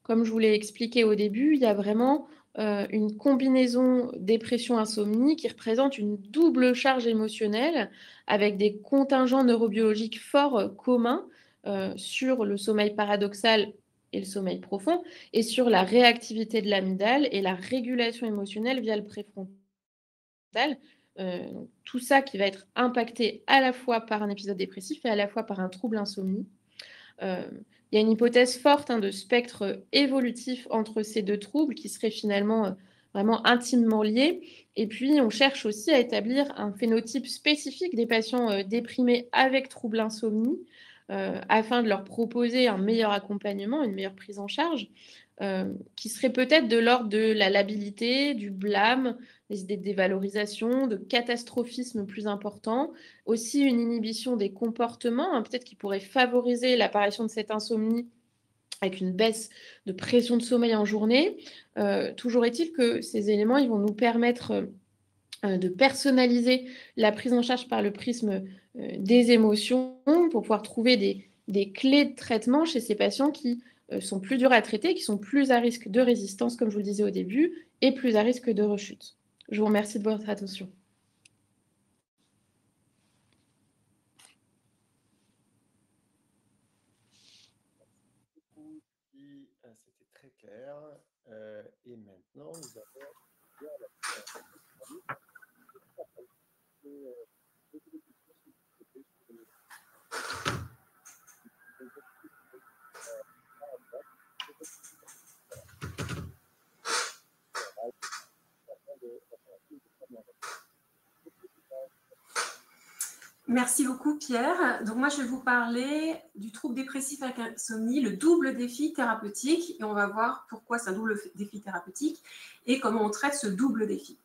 comme je vous l'ai expliqué au début, il y a vraiment une combinaison dépression-insomnie qui représente une double charge émotionnelle avec des contingents neurobiologiques forts communs sur le sommeil paradoxal et le sommeil profond, et sur la réactivité de l'amygdale et la régulation émotionnelle via le préfrontal. Tout ça qui va être impacté à la fois par un épisode dépressif et à la fois par un trouble insomnie. Il y a une hypothèse forte de spectre évolutif entre ces deux troubles qui seraient finalement vraiment intimement liés. Et puis, on cherche aussi à établir un phénotype spécifique des patients déprimés avec trouble insomnie afin de leur proposer un meilleur accompagnement, une meilleure prise en charge, qui serait peut-être de l'ordre de la labilité, du blâme, des idées de dévalorisation, de catastrophisme plus important, aussi une inhibition des comportements, peut-être qui pourrait favoriser l'apparition de cette insomnie avec une baisse de pression de sommeil en journée. Toujours est-il que ces éléments, ils vont nous permettre de personnaliser la prise en charge par le prisme des émotions pour pouvoir trouver des clés de traitement chez ces patients qui sont plus durs à traiter, qui sont plus à risque de résistance, comme je vous le disais au début, et plus à risque de rechute. Je vous remercie de votre attention. C'était très clair. Et maintenant, nous avons Merci beaucoup Pierre. Donc moi je vais vous parler du trouble dépressif avec insomnie, le double défi thérapeutique, et on va voir pourquoi c'est un double défi thérapeutique et comment on traite ce double défi.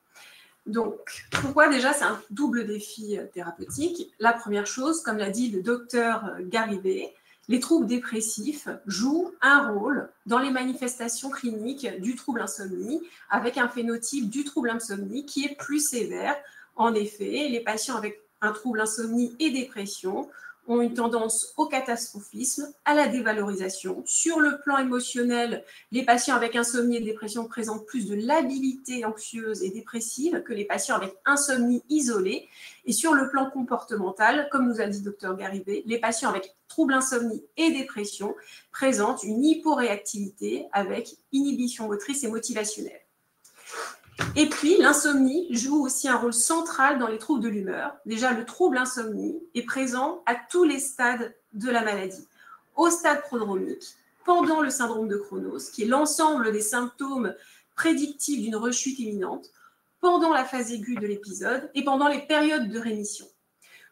Donc pourquoi déjà c'est un double défi thérapeutique? La première chose, comme l'a dit le docteur Garibay, les troubles dépressifs jouent un rôle dans les manifestations cliniques du trouble insomnie, avec un phénotype du trouble insomnie qui est plus sévère. En effet, les patients avec un trouble insomnie et dépression ont une tendance au catastrophisme, à la dévalorisation. Sur le plan émotionnel, les patients avec insomnie et dépression présentent plus de labilité anxieuse et dépressive que les patients avec insomnie isolée. Et sur le plan comportemental, comme nous a dit Dr Garibay, les patients avec trouble insomnie et dépression présentent une hyporéactivité avec inhibition motrice et motivationnelle. Et puis, l'insomnie joue aussi un rôle central dans les troubles de l'humeur. Déjà, le trouble insomnie est présent à tous les stades de la maladie. Au stade prodromique, pendant le syndrome de Cronos, qui est l'ensemble des symptômes prédictifs d'une rechute imminente, pendant la phase aiguë de l'épisode et pendant les périodes de rémission.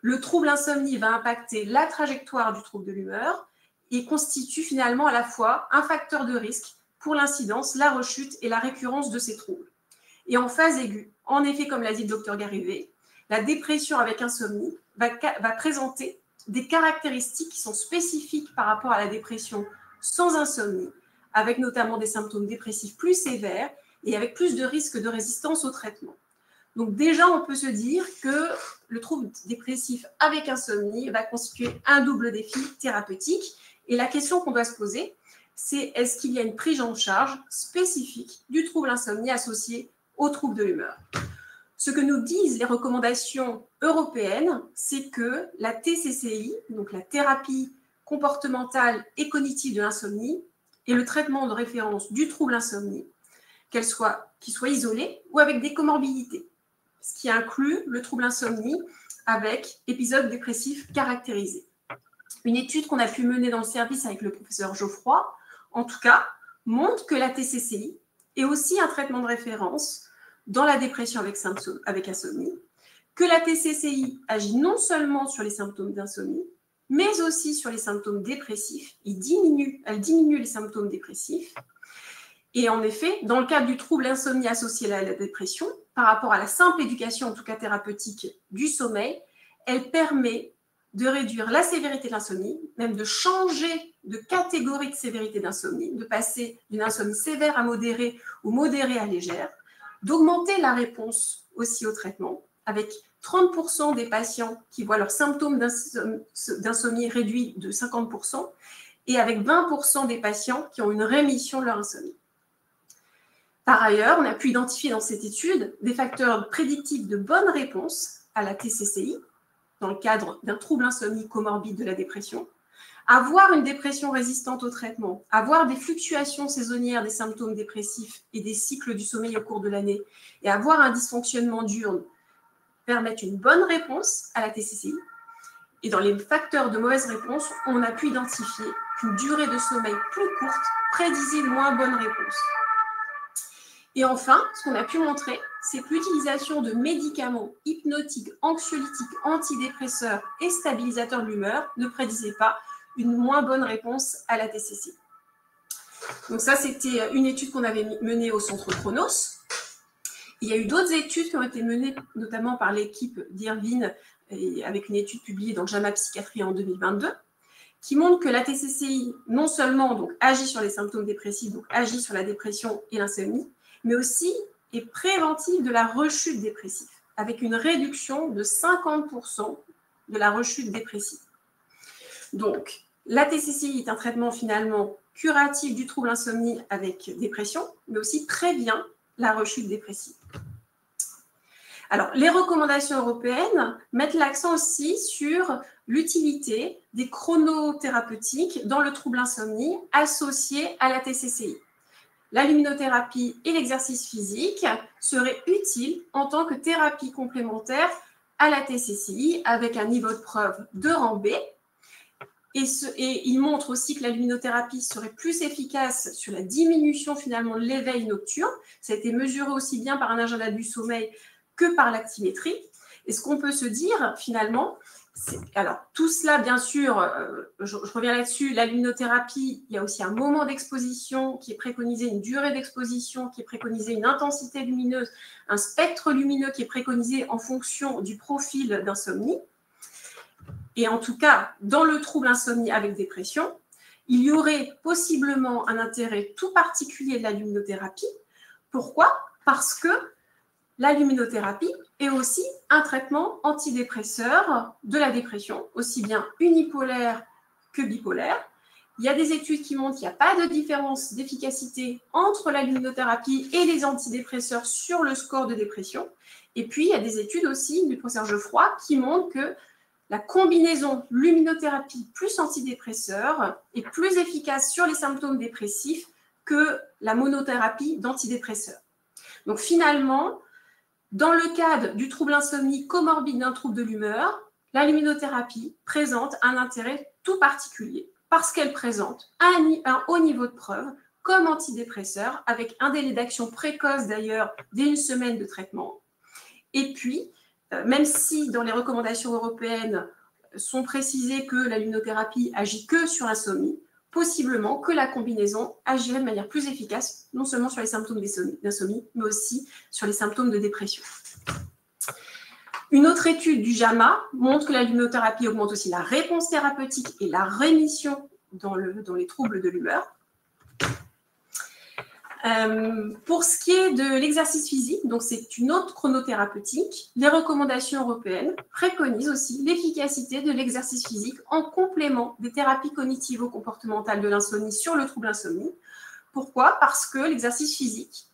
Le trouble insomnie va impacter la trajectoire du trouble de l'humeur et constitue finalement à la fois un facteur de risque pour l'incidence, la rechute et la récurrence de ces troubles. Et en phase aiguë, en effet, comme l'a dit le docteur Garivé, la dépression avec insomnie va présenter des caractéristiques qui sont spécifiques par rapport à la dépression sans insomnie, avec notamment des symptômes dépressifs plus sévères et avec plus de risques de résistance au traitement. Donc déjà, on peut se dire que le trouble dépressif avec insomnie va constituer un double défi thérapeutique. Et la question qu'on doit se poser, c'est est-ce qu'il y a une prise en charge spécifique du trouble insomnie associé au trouble de l'humeur? Ce que nous disent les recommandations européennes, c'est que la TCCI, donc la thérapie comportementale et cognitive de l'insomnie, est le traitement de référence du trouble insomnie, qu'il soit isolé ou avec des comorbidités, ce qui inclut le trouble insomnie avec épisode dépressif caractérisé. Une étude qu'on a pu mener dans le service avec le professeur Geoffroy, en tout cas, montre que la TCCI est aussi un traitement de référence dans la dépression avec insomnie, que la TCCI agit non seulement sur les symptômes d'insomnie, mais aussi sur les symptômes dépressifs. Elle diminue les symptômes dépressifs. Et en effet, dans le cadre du trouble insomnie associé à la dépression, par rapport à la simple éducation, en tout cas thérapeutique, du sommeil, elle permet de réduire la sévérité de l'insomnie, même de changer de catégorie de sévérité d'insomnie, de passer d'une insomnie sévère à modérée ou modérée à légère, d'augmenter la réponse aussi au traitement, avec 30% des patients qui voient leurs symptômes d'insomnie réduits de 50% et avec 20% des patients qui ont une rémission de leur insomnie. Par ailleurs, on a pu identifier dans cette étude des facteurs prédictifs de bonne réponse à la TCCI dans le cadre d'un trouble insomnie comorbide de la dépression, avoir une dépression résistante au traitement, avoir des fluctuations saisonnières des symptômes dépressifs et des cycles du sommeil au cours de l'année et avoir un dysfonctionnement diurne permettent une bonne réponse à la TCCI. Et dans les facteurs de mauvaise réponse, on a pu identifier qu'une durée de sommeil plus courte prédisait une moins bonne réponse. Et enfin, ce qu'on a pu montrer, c'est que l'utilisation de médicaments hypnotiques, anxiolytiques, antidépresseurs et stabilisateurs de l'humeur ne prédisait pas une moins bonne réponse à la TCCI. Donc ça, c'était une étude qu'on avait menée au centre Chronos. Il y a eu d'autres études qui ont été menées, notamment par l'équipe d'Irvine, avec une étude publiée dans JAMA Psychiatrie en 2022, qui montre que la TCCI, non seulement donc, agit sur les symptômes dépressifs, donc agit sur la dépression et l'insomnie, mais aussi est préventive de la rechute dépressive, avec une réduction de 50% de la rechute dépressive. Donc, la TCCI est un traitement finalement curatif du trouble insomnie avec dépression, mais aussi prévient la rechute dépressive. Alors, les recommandations européennes mettent l'accent aussi sur l'utilité des chronothérapeutiques dans le trouble insomnie associé à la TCCI. La luminothérapie et l'exercice physique seraient utiles en tant que thérapie complémentaire à la TCCI avec un niveau de preuve de rang B. Et il montre aussi que la luminothérapie serait plus efficace sur la diminution finalement de l'éveil nocturne. Ça a été mesuré aussi bien par un agenda du sommeil que par l'actimétrie. Et ce qu'on peut se dire finalement, alors tout cela bien sûr, je reviens là-dessus, la luminothérapie, il y a aussi un moment d'exposition qui est préconisé, une durée d'exposition qui est préconisée, une intensité lumineuse, un spectre lumineux qui est préconisé en fonction du profil d'insomnie. Et en tout cas, dans le trouble insomnie avec dépression, il y aurait possiblement un intérêt tout particulier de la luminothérapie. Pourquoi? Parce que la luminothérapie est aussi un traitement antidépresseur de la dépression, aussi bien unipolaire que bipolaire. Il y a des études qui montrent qu'il n'y a pas de différence d'efficacité entre la luminothérapie et les antidépresseurs sur le score de dépression. Et puis, il y a des études aussi du professeur Geoffroy qui montrent que la combinaison luminothérapie plus antidépresseur est plus efficace sur les symptômes dépressifs que la monothérapie d'antidépresseurs. Donc finalement, dans le cadre du trouble insomnie comorbide d'un trouble de l'humeur, la luminothérapie présente un intérêt tout particulier parce qu'elle présente un haut niveau de preuve comme antidépresseur avec un délai d'action précoce d'ailleurs dès une semaine de traitement. Et puis, même si dans les recommandations européennes sont précisées que la luminothérapie agit que sur l'insomnie, possiblement que la combinaison agirait de manière plus efficace, non seulement sur les symptômes d'insomnie, mais aussi sur les symptômes de dépression. Une autre étude du JAMA montre que la luminothérapie augmente aussi la réponse thérapeutique et la rémission dans les troubles de l'humeur. Pour ce qui est de l'exercice physique, donc c'est une autre chronothérapeutique, les recommandations européennes préconisent aussi l'efficacité de l'exercice physique en complément des thérapies cognitivo-comportementales de l'insomnie sur le trouble insomnie. Pourquoi? Parce que l'exercice physique,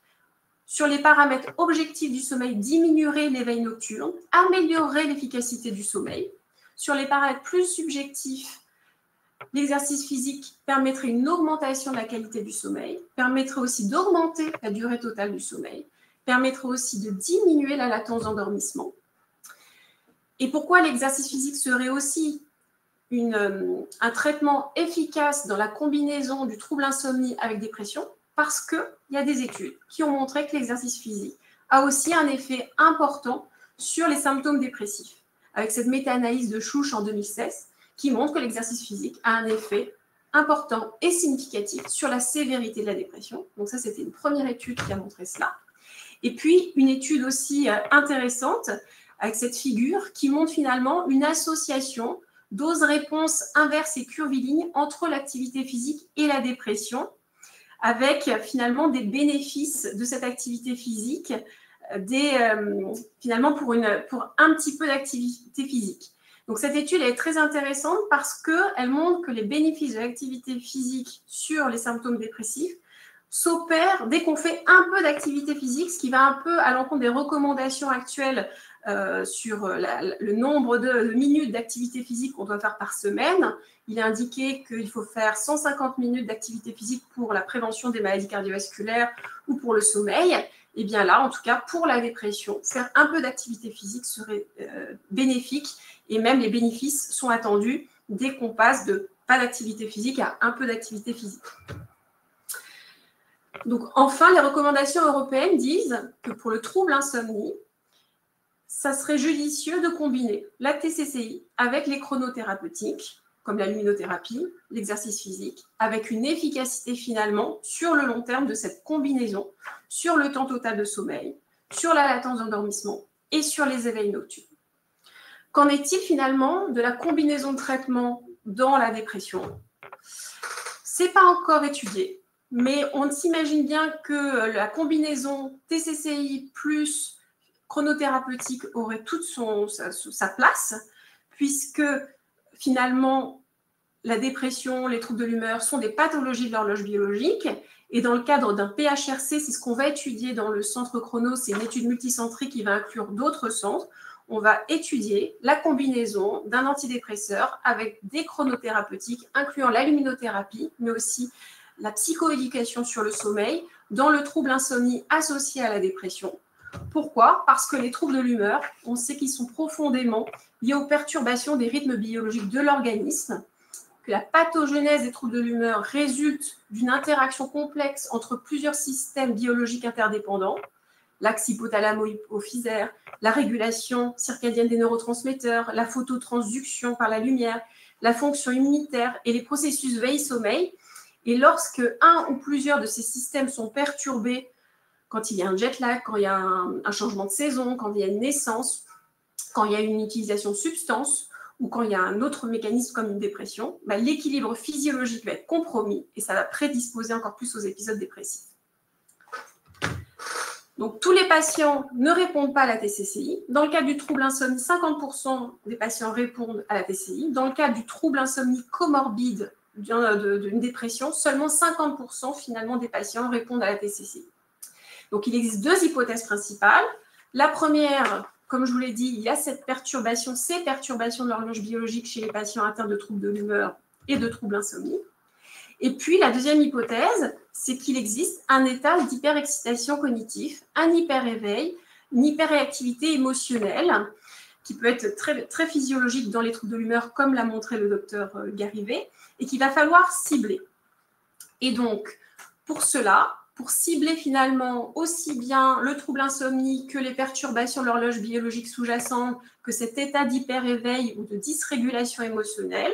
sur les paramètres objectifs du sommeil, diminuerait l'éveil nocturne, améliorerait l'efficacité du sommeil. Sur les paramètres plus subjectifs, l'exercice physique permettrait une augmentation de la qualité du sommeil, permettrait aussi d'augmenter la durée totale du sommeil, permettrait aussi de diminuer la latence d'endormissement. Et pourquoi l'exercice physique serait aussi un traitement efficace dans la combinaison du trouble insomnie avec dépression? Parce qu'il y a des études qui ont montré que l'exercice physique a aussi un effet important sur les symptômes dépressifs. Avec cette méta-analyse de Chouch en 2016, qui montre que l'exercice physique a un effet important et significatif sur la sévérité de la dépression. Donc ça, c'était une première étude qui a montré cela. Et puis, une étude aussi intéressante avec cette figure qui montre finalement une association dose-réponse inverse et curviligne entre l'activité physique et la dépression, avec finalement des bénéfices de cette activité physique, finalement pour un petit peu d'activité physique. Donc cette étude est très intéressante parce qu'elle montre que les bénéfices de l'activité physique sur les symptômes dépressifs s'opèrent dès qu'on fait un peu d'activité physique, ce qui va un peu à l'encontre des recommandations actuelles sur le nombre de minutes d'activité physique qu'on doit faire par semaine. Il est indiqué qu'il faut faire 150 minutes d'activité physique pour la prévention des maladies cardiovasculaires ou pour le sommeil. Et bien là, en tout cas, pour la dépression, faire un peu d'activité physique serait bénéfique et même les bénéfices sont attendus dès qu'on passe de pas d'activité physique à un peu d'activité physique. Donc enfin, les recommandations européennes disent que pour le trouble insomnie, ça serait judicieux de combiner la TCCI avec les chronothérapeutiques, comme la luminothérapie, l'exercice physique, avec une efficacité finalement sur le long terme de cette combinaison, sur le temps total de sommeil, sur la latence d'endormissement et sur les éveils nocturnes. Qu'en est-il finalement de la combinaison de traitements dans la dépression? Ce n'est pas encore étudié, mais on s'imagine bien que la combinaison TCCI plus chronothérapeutique aurait toute sa place, puisque finalement, la dépression, les troubles de l'humeur sont des pathologies de l'horloge biologique. Et dans le cadre d'un PHRC, c'est ce qu'on va étudier dans le centre chrono, c'est une étude multicentrique qui va inclure d'autres centres. On va étudier la combinaison d'un antidépresseur avec des chronothérapeutiques, incluant la luminothérapie, mais aussi la psychoéducation sur le sommeil, dans le trouble insomnie associé à la dépression. Pourquoi? Parce que les troubles de l'humeur, on sait qu'ils sont profondément liés aux perturbations des rythmes biologiques de l'organisme, que la pathogenèse des troubles de l'humeur résulte d'une interaction complexe entre plusieurs systèmes biologiques interdépendants, l'axe hypothalamo-hypophysaire, la régulation circadienne des neurotransmetteurs, la phototransduction par la lumière, la fonction immunitaire et les processus veille-sommeil. Et lorsque un ou plusieurs de ces systèmes sont perturbés, quand il y a un jet lag, quand il y a un changement de saison, quand il y a une naissance, quand il y a une utilisation de substances ou quand il y a un autre mécanisme comme une dépression, l'équilibre physiologique va être compromis et ça va prédisposer encore plus aux épisodes dépressifs. Donc, tous les patients ne répondent pas à la TCCI. Dans le cas du trouble insomnie, 50% des patients répondent à la TCCI. Dans le cas du trouble insomnie comorbide d'une dépression, seulement 50% finalement des patients répondent à la TCCI. Donc, il existe deux hypothèses principales. La première, comme je vous l'ai dit, il y a ces perturbations de l'horloge biologique chez les patients atteints de troubles de l'humeur et de troubles insomnie. Et puis, la deuxième hypothèse, c'est qu'il existe un état d'hyperexcitation cognitive, un hyperéveil, une hyperréactivité émotionnelle qui peut être très, très physiologique dans les troubles de l'humeur, comme l'a montré le docteur Garivet, et qu'il va falloir cibler. Et donc, pour cela, pour cibler finalement aussi bien le trouble insomnie que les perturbations de l'horloge biologique sous-jacente, que cet état d'hyper-éveil ou de dysrégulation émotionnelle.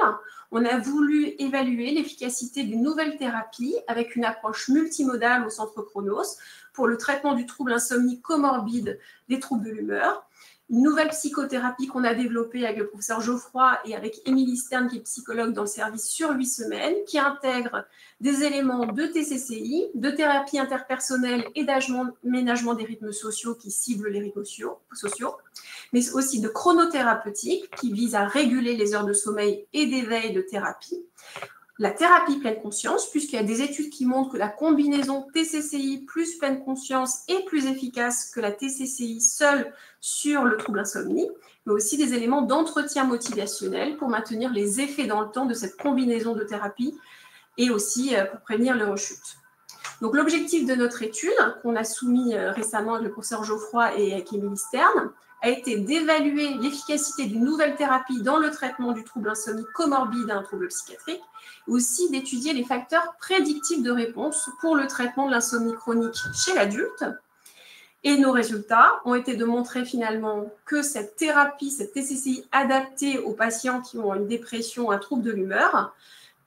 On a voulu évaluer l'efficacité d'une nouvelle thérapie avec une approche multimodale au centre Chronos pour le traitement du trouble insomnie comorbide des troubles de l'humeur. Une nouvelle psychothérapie qu'on a développée avec le professeur Geoffroy et avec Émilie Stern, qui est psychologue dans le service sur 8 semaines, qui intègre des éléments de TCCI, de thérapie interpersonnelle et d'aménagement des rythmes sociaux qui ciblent les rythmes sociaux, mais aussi de chronothérapeutique qui vise à réguler les heures de sommeil et d'éveil de thérapie. La thérapie pleine conscience, puisqu'il y a des études qui montrent que la combinaison TCCI plus pleine conscience est plus efficace que la TCCI seule sur le trouble insomnie, mais aussi des éléments d'entretien motivationnel pour maintenir les effets dans le temps de cette combinaison de thérapie et aussi pour prévenir les rechutes. Donc l'objectif de notre étude, qu'on a soumis récemment avec le professeur Geoffroy et avec Émilie Stern, a été d'évaluer l'efficacité d'une nouvelle thérapie dans le traitement du trouble insomnie comorbide à un trouble psychiatrique, aussi d'étudier les facteurs prédictifs de réponse pour le traitement de l'insomnie chronique chez l'adulte. Et nos résultats ont été de montrer finalement que cette thérapie, cette TCCI adaptée aux patients qui ont une dépression ou un trouble de l'humeur,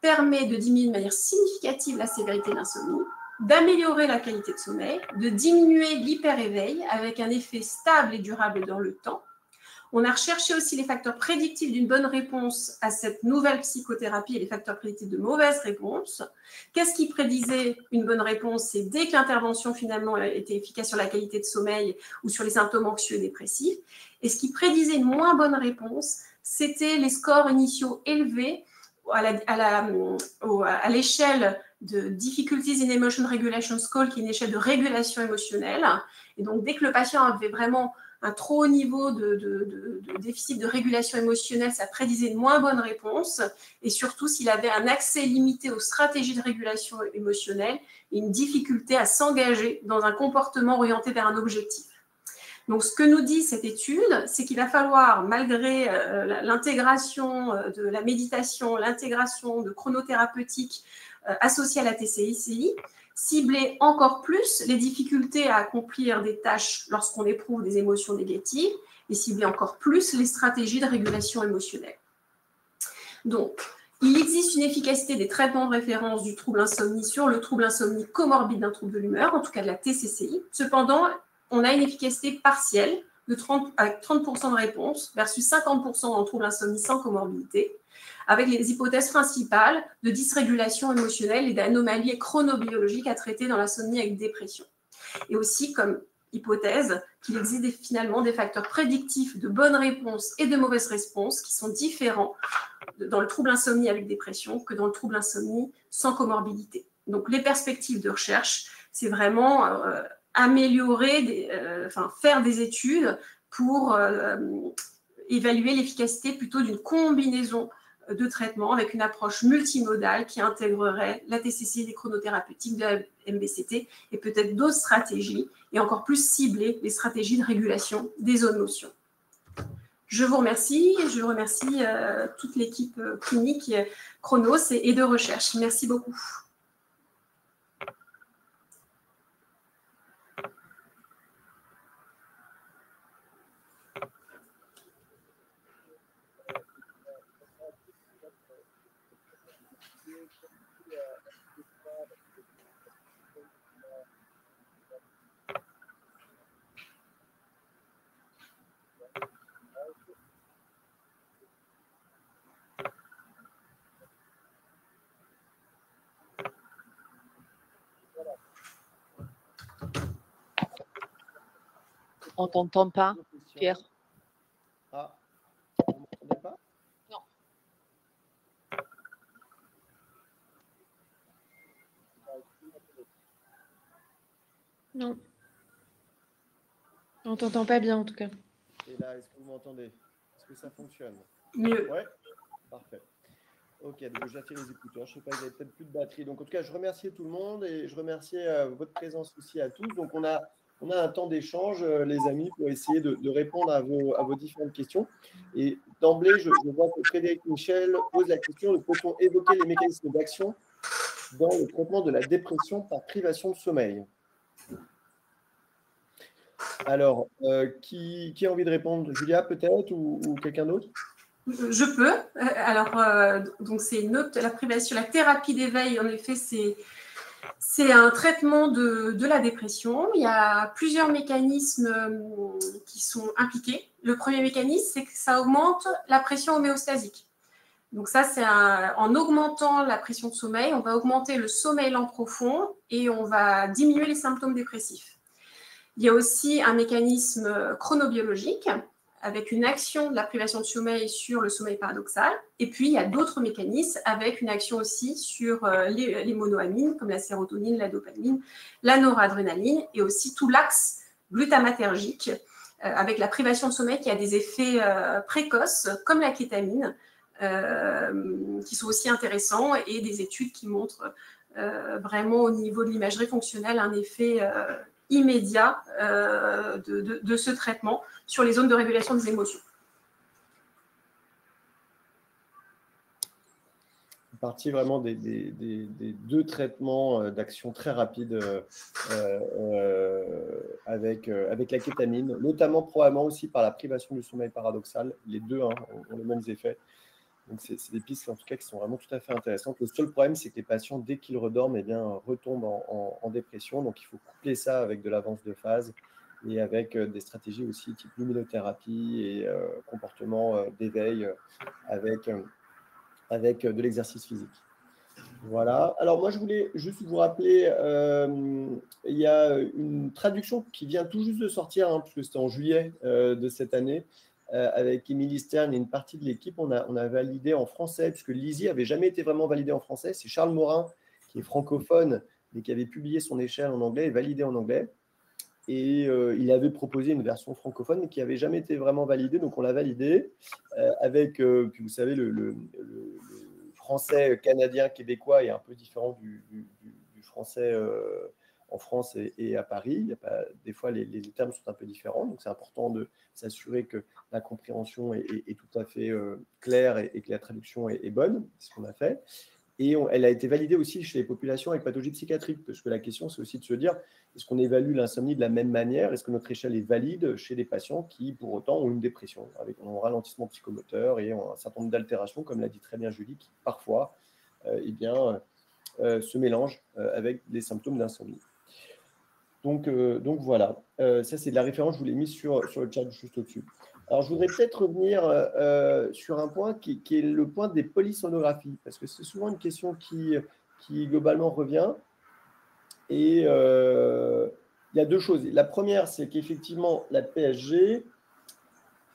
permet de diminuer de manière significative la sévérité de l'insomnie, d'améliorer la qualité de sommeil, de diminuer l'hyper-éveil avec un effet stable et durable dans le temps. On a recherché aussi les facteurs prédictifs d'une bonne réponse à cette nouvelle psychothérapie et les facteurs prédictifs de mauvaise réponse. Qu'est-ce qui prédisait une bonne réponse? C'est dès que l'intervention finalement était efficace sur la qualité de sommeil ou sur les symptômes anxieux et dépressifs. Et ce qui prédisait une moins bonne réponse, c'était les scores initiaux élevés à l'échelle de Difficulties in Emotion Regulation Scale, qui est une échelle de régulation émotionnelle. Et donc, dès que le patient avait vraiment un trop haut niveau de déficit de régulation émotionnelle, ça prédisait une moins bonne réponse. Et surtout, s'il avait un accès limité aux stratégies de régulation émotionnelle et une difficulté à s'engager dans un comportement orienté vers un objectif. Donc, ce que nous dit cette étude, c'est qu'il va falloir, malgré l'intégration de la méditation, l'intégration de chronothérapeutique associée à la TCCI, cibler encore plus les difficultés à accomplir des tâches lorsqu'on éprouve des émotions négatives et cibler encore plus les stratégies de régulation émotionnelle. Donc, il existe une efficacité des traitements de référence du trouble insomnie sur le trouble insomnie comorbide d'un trouble de l'humeur, en tout cas de la TCCI. Cependant, on a une efficacité partielle avec 30% de réponse versus 50% dans le trouble insomnie sans comorbidité, avec les hypothèses principales de dysrégulation émotionnelle et d'anomalies chronobiologiques à traiter dans l'insomnie avec dépression. Et aussi comme hypothèse qu'il existe finalement des facteurs prédictifs de bonne réponse et de mauvaise réponse qui sont différents dans le trouble insomnie avec dépression que dans le trouble insomnie sans comorbidité. Donc les perspectives de recherche, c'est vraiment améliorer, faire des études pour évaluer l'efficacité plutôt d'une combinaison de traitements avec une approche multimodale qui intégrerait la TCCI, les chronothérapeutiques de la MBCT et peut-être d'autres stratégies et encore plus cibler les stratégies de régulation des zones notions. Je vous remercie et je remercie toute l'équipe clinique Chronos et de recherche. Merci beaucoup. On ne t'entend pas, Pierre. Ah, vous ne m'entendez pas? Non. Non. On ne t'entend pas bien en tout cas. Et là, est-ce que vous m'entendez? Est-ce que ça fonctionne? Mieux. Ouais, parfait. Ok, donc j'attire les écouteurs. Je ne sais pas, il n'y avait peut-être plus de batterie. Donc en tout cas, je remercie tout le monde et je remercie votre présence aussi à tous. Donc on a un temps d'échange, les amis, pour essayer de répondre à vos différentes questions. Et d'emblée, je vois que Frédéric Michel pose la question, peut-on évoquer les mécanismes d'action dans le traitement de la dépression par privation de sommeil? Alors, qui a envie de répondre? Julia, peut-être, ou quelqu'un d'autre? Je peux. Alors, donc c'est la privation, la thérapie d'éveil, en effet, c'est un traitement de la dépression. Il y a plusieurs mécanismes qui sont impliqués. Le premier mécanisme, c'est que ça augmente la pression homéostasique. Donc ça, c'est en augmentant la pression de sommeil, on va augmenter le sommeil lent profond et on va diminuer les symptômes dépressifs. Il y a aussi un mécanisme chronobiologique avec une action de la privation de sommeil sur le sommeil paradoxal. Et puis, il y a d'autres mécanismes avec une action aussi sur les monoamines, comme la sérotonine, la dopamine, la noradrénaline, et aussi tout l'axe glutamatergique, avec la privation de sommeil qui a des effets précoces, comme la kétamine, qui sont aussi intéressants, et des études qui montrent vraiment au niveau de l'imagerie fonctionnelle un effet immédiat de ce traitement sur les zones de régulation des émotions. Partie vraiment des deux traitements d'action très rapide avec la kétamine, notamment probablement aussi par la privation du sommeil paradoxal. Les deux ont les mêmes effets. Donc, c'est des pistes en tout cas qui sont vraiment tout à fait intéressantes. Le seul problème, c'est que les patients, dès qu'ils redorment, retombent en dépression. Donc, il faut coupler ça avec de l'avance de phase et avec des stratégies aussi type luminothérapie et comportement d'éveil avec de l'exercice physique. Voilà. Alors, moi, je voulais juste vous rappeler, il y a une traduction qui vient tout juste de sortir, puisque c'était en juillet de cette année, avec Émilie Stern et une partie de l'équipe. On a validé en français, puisque l'ISI n'avait jamais été vraiment validé en français. C'est Charles Morin, qui est francophone, mais qui avait publié son échelle en anglais et validé en anglais. Et il avait proposé une version francophone, mais qui n'avait jamais été vraiment validée. Donc, on l'a validé avec, puis vous savez, le français canadien, québécois est un peu différent du français en France et à Paris. Il y a pas, des fois, les termes sont un peu différents. Donc, c'est important de s'assurer que la compréhension est tout à fait claire et que la traduction est bonne. C'est ce qu'on a fait. Et elle a été validée aussi chez les populations avec pathologie psychiatrique, parce que la question, c'est aussi de se dire, est-ce qu'on évalue l'insomnie de la même manière? Est-ce que notre échelle est valide chez des patients qui, pour autant, ont une dépression, avec un ralentissement psychomoteur et un certain nombre d'altérations, comme l'a dit très bien Julie, qui parfois se mélangent avec des symptômes d'insomnie. Donc voilà, ça c'est de la référence, je vous l'ai mis sur le chat juste au-dessus. Alors, je voudrais peut-être revenir sur un point qui est le point des polysomnographies, parce que c'est souvent une question qui globalement revient. Et il y a deux choses. La première, c'est qu'effectivement, la PSG,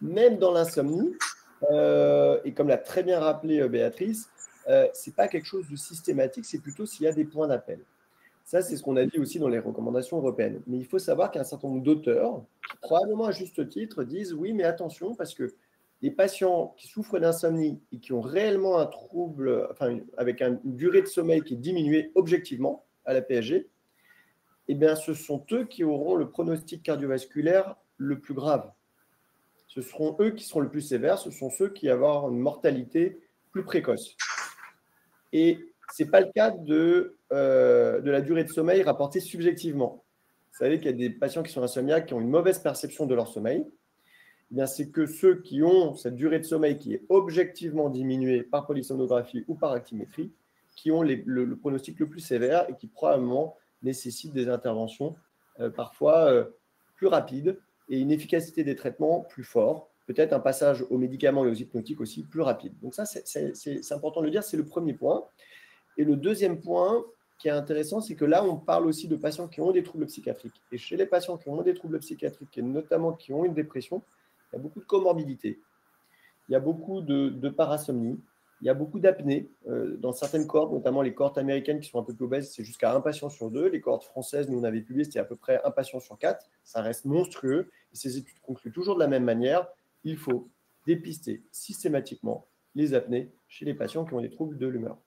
même dans l'insomnie, et comme l'a très bien rappelé Béatrice, ce n'est pas quelque chose de systématique, c'est plutôt s'il y a des points d'appel. Ça, c'est ce qu'on a dit aussi dans les recommandations européennes. Mais il faut savoir qu'un certain nombre d'auteurs, qui probablement à juste titre, disent oui, mais attention, parce que les patients qui souffrent d'insomnie et qui ont réellement un trouble, avec une durée de sommeil qui est diminuée objectivement à la PSG, eh bien, ce sont eux qui auront le pronostic cardiovasculaire le plus grave. Ce seront eux qui seront le plus sévères, ce sont ceux qui auront une mortalité plus précoce. Et ce n'est pas le cas de la durée de sommeil rapportée subjectivement. Vous savez qu'il y a des patients qui sont insomniaques qui ont une mauvaise perception de leur sommeil. Eh bien, c'est que ceux qui ont cette durée de sommeil qui est objectivement diminuée par polysomnographie ou par actimétrie, qui ont le pronostic le plus sévère et qui probablement nécessitent des interventions parfois plus rapides et une efficacité des traitements plus forte, peut-être un passage aux médicaments et aux hypnotiques aussi plus rapide. Donc ça, c'est important de le dire, c'est le premier point. Et le deuxième point qui est intéressant, c'est que là, on parle aussi de patients qui ont des troubles psychiatriques. Et chez les patients qui ont des troubles psychiatriques, et notamment qui ont une dépression, il y a beaucoup de comorbidités. Il y a beaucoup de parasomnie. Il y a beaucoup d'apnée dans certaines cohortes, notamment les cohortes américaines qui sont un peu plus obèses, c'est jusqu'à 1 patient sur 2. Les cohortes françaises, nous, on avait publié, c'était à peu près 1 patient sur 4. Ça reste monstrueux. Et ces études concluent toujours de la même manière. Il faut dépister systématiquement les apnées chez les patients qui ont des troubles de l'humeur.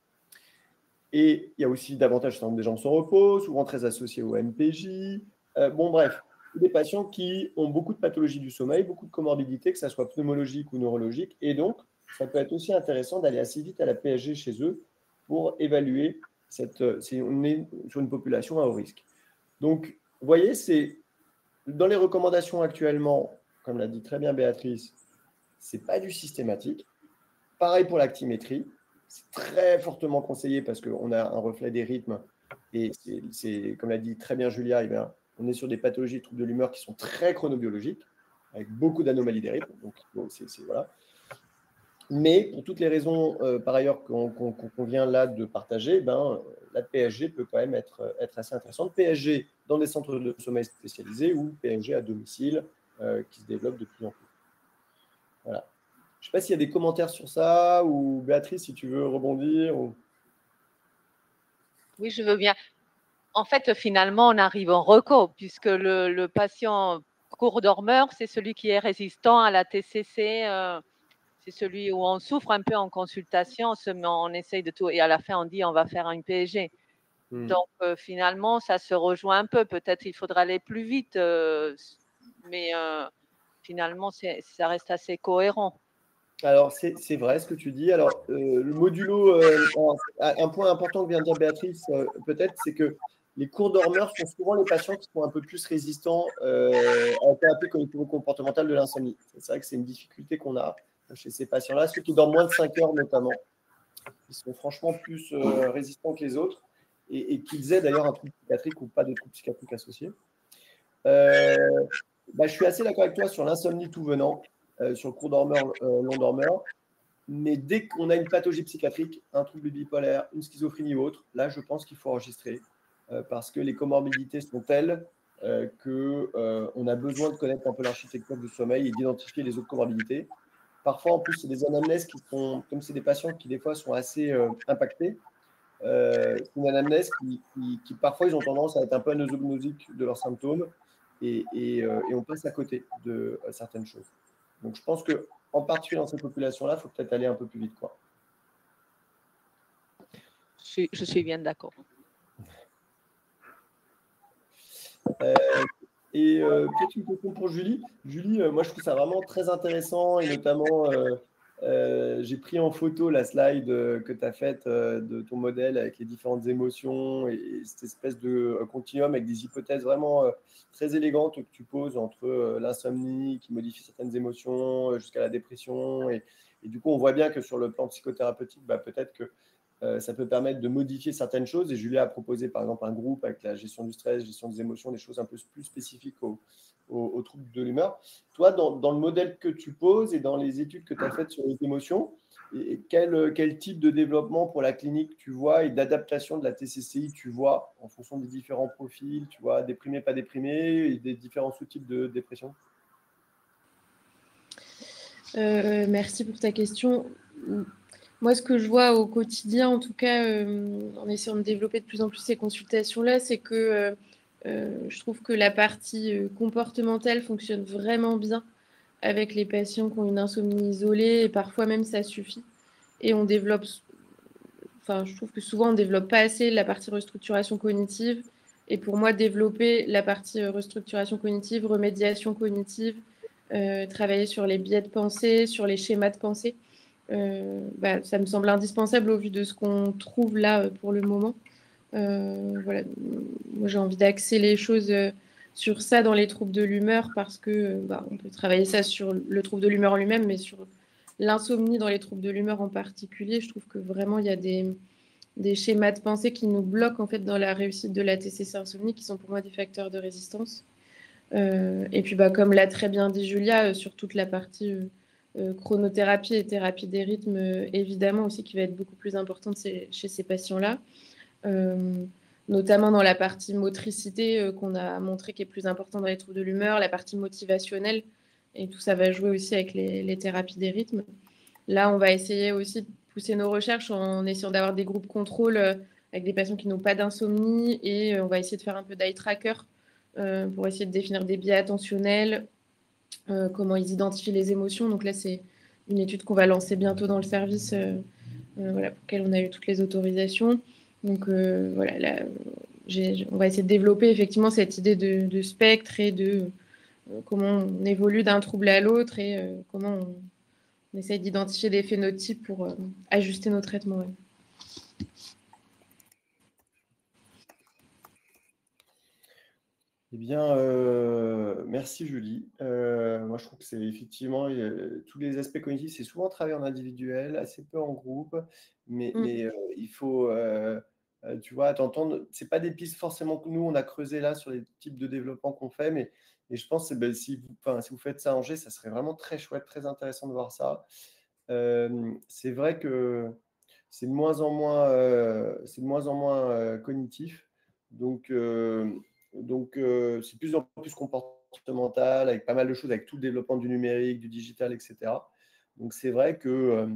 Et il y a aussi davantage des gens sans repos, souvent très associés au MPJ. Bref, des patients qui ont beaucoup de pathologies du sommeil, beaucoup de comorbidités, que ce soit pneumologique ou neurologique. Et donc, ça peut être aussi intéressant d'aller assez vite à la PSG chez eux pour évaluer on est sur une population à haut risque. Donc, vous voyez, c'est dans les recommandations actuellement, comme l'a dit très bien Béatrice, ce n'est pas du systématique. Pareil pour l'actimétrie, c'est très fortement conseillé parce qu'on a un reflet des rythmes et c'est comme l'a dit très bien Julia, on est sur des pathologies de troubles de l'humeur qui sont très chronobiologiques, avec beaucoup d'anomalies des rythmes. Donc, voilà. Mais pour toutes les raisons, par ailleurs, qu'on vient là de partager, la PSG peut quand même être assez intéressante. PSG dans des centres de sommeil spécialisés ou PSG à domicile qui se développe de plus en plus. Voilà. Je ne sais pas s'il y a des commentaires sur ça ou Béatrice, si tu veux rebondir. Oui, je veux bien. En fait, finalement, on arrive en reco, puisque le patient court dormeur, c'est celui qui est résistant à la TCC. C'est celui où on souffre un peu en consultation, on essaye de tout, et à la fin, on dit on va faire une PSG. Donc, finalement, ça se rejoint un peu. Peut-être il faudra aller plus vite, mais finalement, ça reste assez cohérent. Alors, c'est vrai ce que tu dis. Alors, le modulo, un point important que vient de dire Béatrice, peut-être, c'est que les courts dormeurs sont souvent les patients qui sont un peu plus résistants à la thérapie cognitivo-comportementale de l'insomnie. C'est vrai que c'est une difficulté qu'on a chez ces patients-là, ceux qui dorment moins de 5 heures notamment. Ils sont franchement plus résistants que les autres et qu'ils aient d'ailleurs un trouble psychiatrique ou pas de trouble psychiatrique associé. Je suis assez d'accord avec toi sur l'insomnie tout venant. Sur le court dormeur, long dormeur. Mais dès qu'on a une pathologie psychiatrique, un trouble bipolaire, une schizophrénie ou autre, là, je pense qu'il faut enregistrer parce que les comorbidités sont telles qu'on a besoin de connaître un peu l'architecture du sommeil et d'identifier les autres comorbidités. Parfois, en plus, c'est des anamnèses qui sont, comme c'est des patients qui, des fois, sont assez impactés, c'est une anamnèse qui, parfois, ils ont tendance à être un peu anosoghnosiques de leurs symptômes et on passe à côté de certaines choses. Donc, je pense qu'en particulier dans cette population-là, il faut peut-être aller un peu plus vite, quoi. Je suis bien d'accord. Peut-être une question pour Julie. Julie, moi, je trouve ça vraiment très intéressant et notamment, j'ai pris en photo la slide que tu as faite de ton modèle avec les différentes émotions et cette espèce de continuum avec des hypothèses vraiment très élégantes que tu poses entre l'insomnie qui modifie certaines émotions jusqu'à la dépression. Et du coup, on voit bien que sur le plan psychothérapeutique, peut-être que ça peut permettre de modifier certaines choses. Et Julia a proposé, par exemple, un groupe avec la gestion du stress, gestion des émotions, des choses un peu plus spécifiques aux troubles de l'humeur. Toi, dans le modèle que tu poses et dans les études que tu as faites sur les émotions, quel type de développement pour la clinique tu vois et d'adaptation de la TCCI tu vois en fonction des différents profils, tu vois, déprimé, pas déprimé, et des différents sous-types de dépression? Merci pour ta question. Moi, ce que je vois au quotidien, en tout cas, en essayant de développer de plus en plus ces consultations-là, c'est que je trouve que la partie comportementale fonctionne vraiment bien avec les patients qui ont une insomnie isolée, et parfois même ça suffit. Et on développe, je trouve que souvent on ne développe pas assez la partie restructuration cognitive. Et pour moi, développer la partie restructuration cognitive, remédiation cognitive, travailler sur les biais de pensée, sur les schémas de pensée, ça me semble indispensable au vu de ce qu'on trouve là pour le moment. Voilà. Moi, j'ai envie d'axer les choses sur ça dans les troubles de l'humeur parce que on peut travailler ça sur le trouble de l'humeur en lui-même, mais sur l'insomnie dans les troubles de l'humeur en particulier, je trouve que vraiment il y a des schémas de pensée qui nous bloquent en fait dans la réussite de la TCC insomnie, qui sont pour moi des facteurs de résistance. Et puis comme l'a très bien dit Julia, sur toute la partie chronothérapie et thérapie des rythmes, évidemment aussi qui va être beaucoup plus importante chez ces patients-là. Notamment dans la partie motricité qu'on a montré qui est plus importante dans les troubles de l'humeur, la partie motivationnelle, et tout ça va jouer aussi avec les thérapies des rythmes. Là, on va essayer aussi de pousser nos recherches en essayant d'avoir des groupes contrôle avec des patients qui n'ont pas d'insomnie, et on va essayer de faire un peu d'eye tracker pour essayer de définir des biais attentionnels, comment ils identifient les émotions. Donc là, c'est une étude qu'on va lancer bientôt dans le service, pour laquelle on a eu toutes les autorisations. Donc là, on va essayer de développer effectivement cette idée de spectre et de comment on évolue d'un trouble à l'autre et comment on essaye d'identifier des phénotypes pour ajuster nos traitements. Ouais. Eh bien, merci Julie. Moi, je trouve que c'est effectivement tous les aspects cognitifs, c'est souvent travaillé en individuel, assez peu en groupe, mais il faut, tu vois, t'entendre. C'est pas des pistes forcément que nous on a creusé là sur les types de développement qu'on fait, mais je pense que si vous faites ça à Angers, ça serait vraiment très chouette, très intéressant de voir ça. C'est vrai que c'est de moins en moins, cognitif, donc c'est de plus en plus comportemental, avec pas mal de choses, avec tout le développement du numérique, du digital, etc. Donc c'est vrai que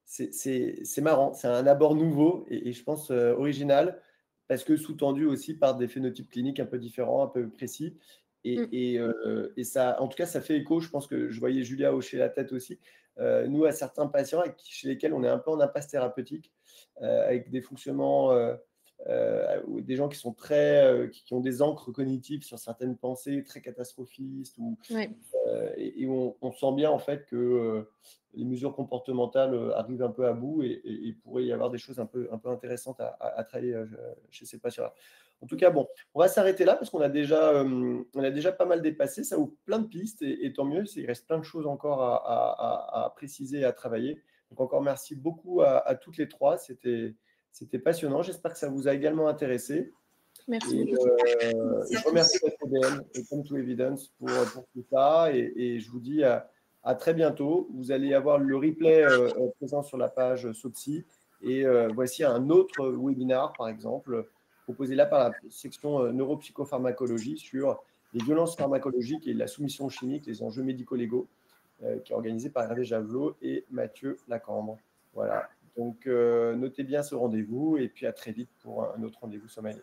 c'est marrant, c'est un abord nouveau et je pense original, parce que sous-tendu aussi par des phénotypes cliniques un peu différents, un peu précis. Et ça, en tout cas, ça fait écho. Je pense que je voyais Julia hocher la tête aussi. Nous, à certains patients chez lesquels on est un peu en impasse thérapeutique, avec des fonctionnements, des gens qui sont qui ont des ancres cognitives sur certaines pensées très catastrophistes, et on sent bien en fait que les mesures comportementales arrivent un peu à bout, et il pourrait y avoir des choses un peu intéressantes à travailler chez ces patients-là. En tout cas, bon, on va s'arrêter là parce qu'on a déjà pas mal dépassé. Ça ouvre plein de pistes, et tant mieux. Il reste plein de choses encore à préciser et à travailler. Donc encore merci beaucoup à toutes les trois. C'était passionnant. J'espère que ça vous a également intéressé. Merci. Je remercie la FPBN et Come to Evidence pour tout ça, et je vous dis à très bientôt. Vous allez avoir le replay présent sur la page SOPSI, et voici un autre webinar, par exemple, proposé là par la section neuropsychopharmacologie sur les violences pharmacologiques et la soumission chimique, les enjeux médico-légaux, qui est organisé par Hervé Javelot et Mathieu Lacambre. Voilà, donc notez bien ce rendez-vous, et puis à très vite pour un autre rendez-vous sommeil.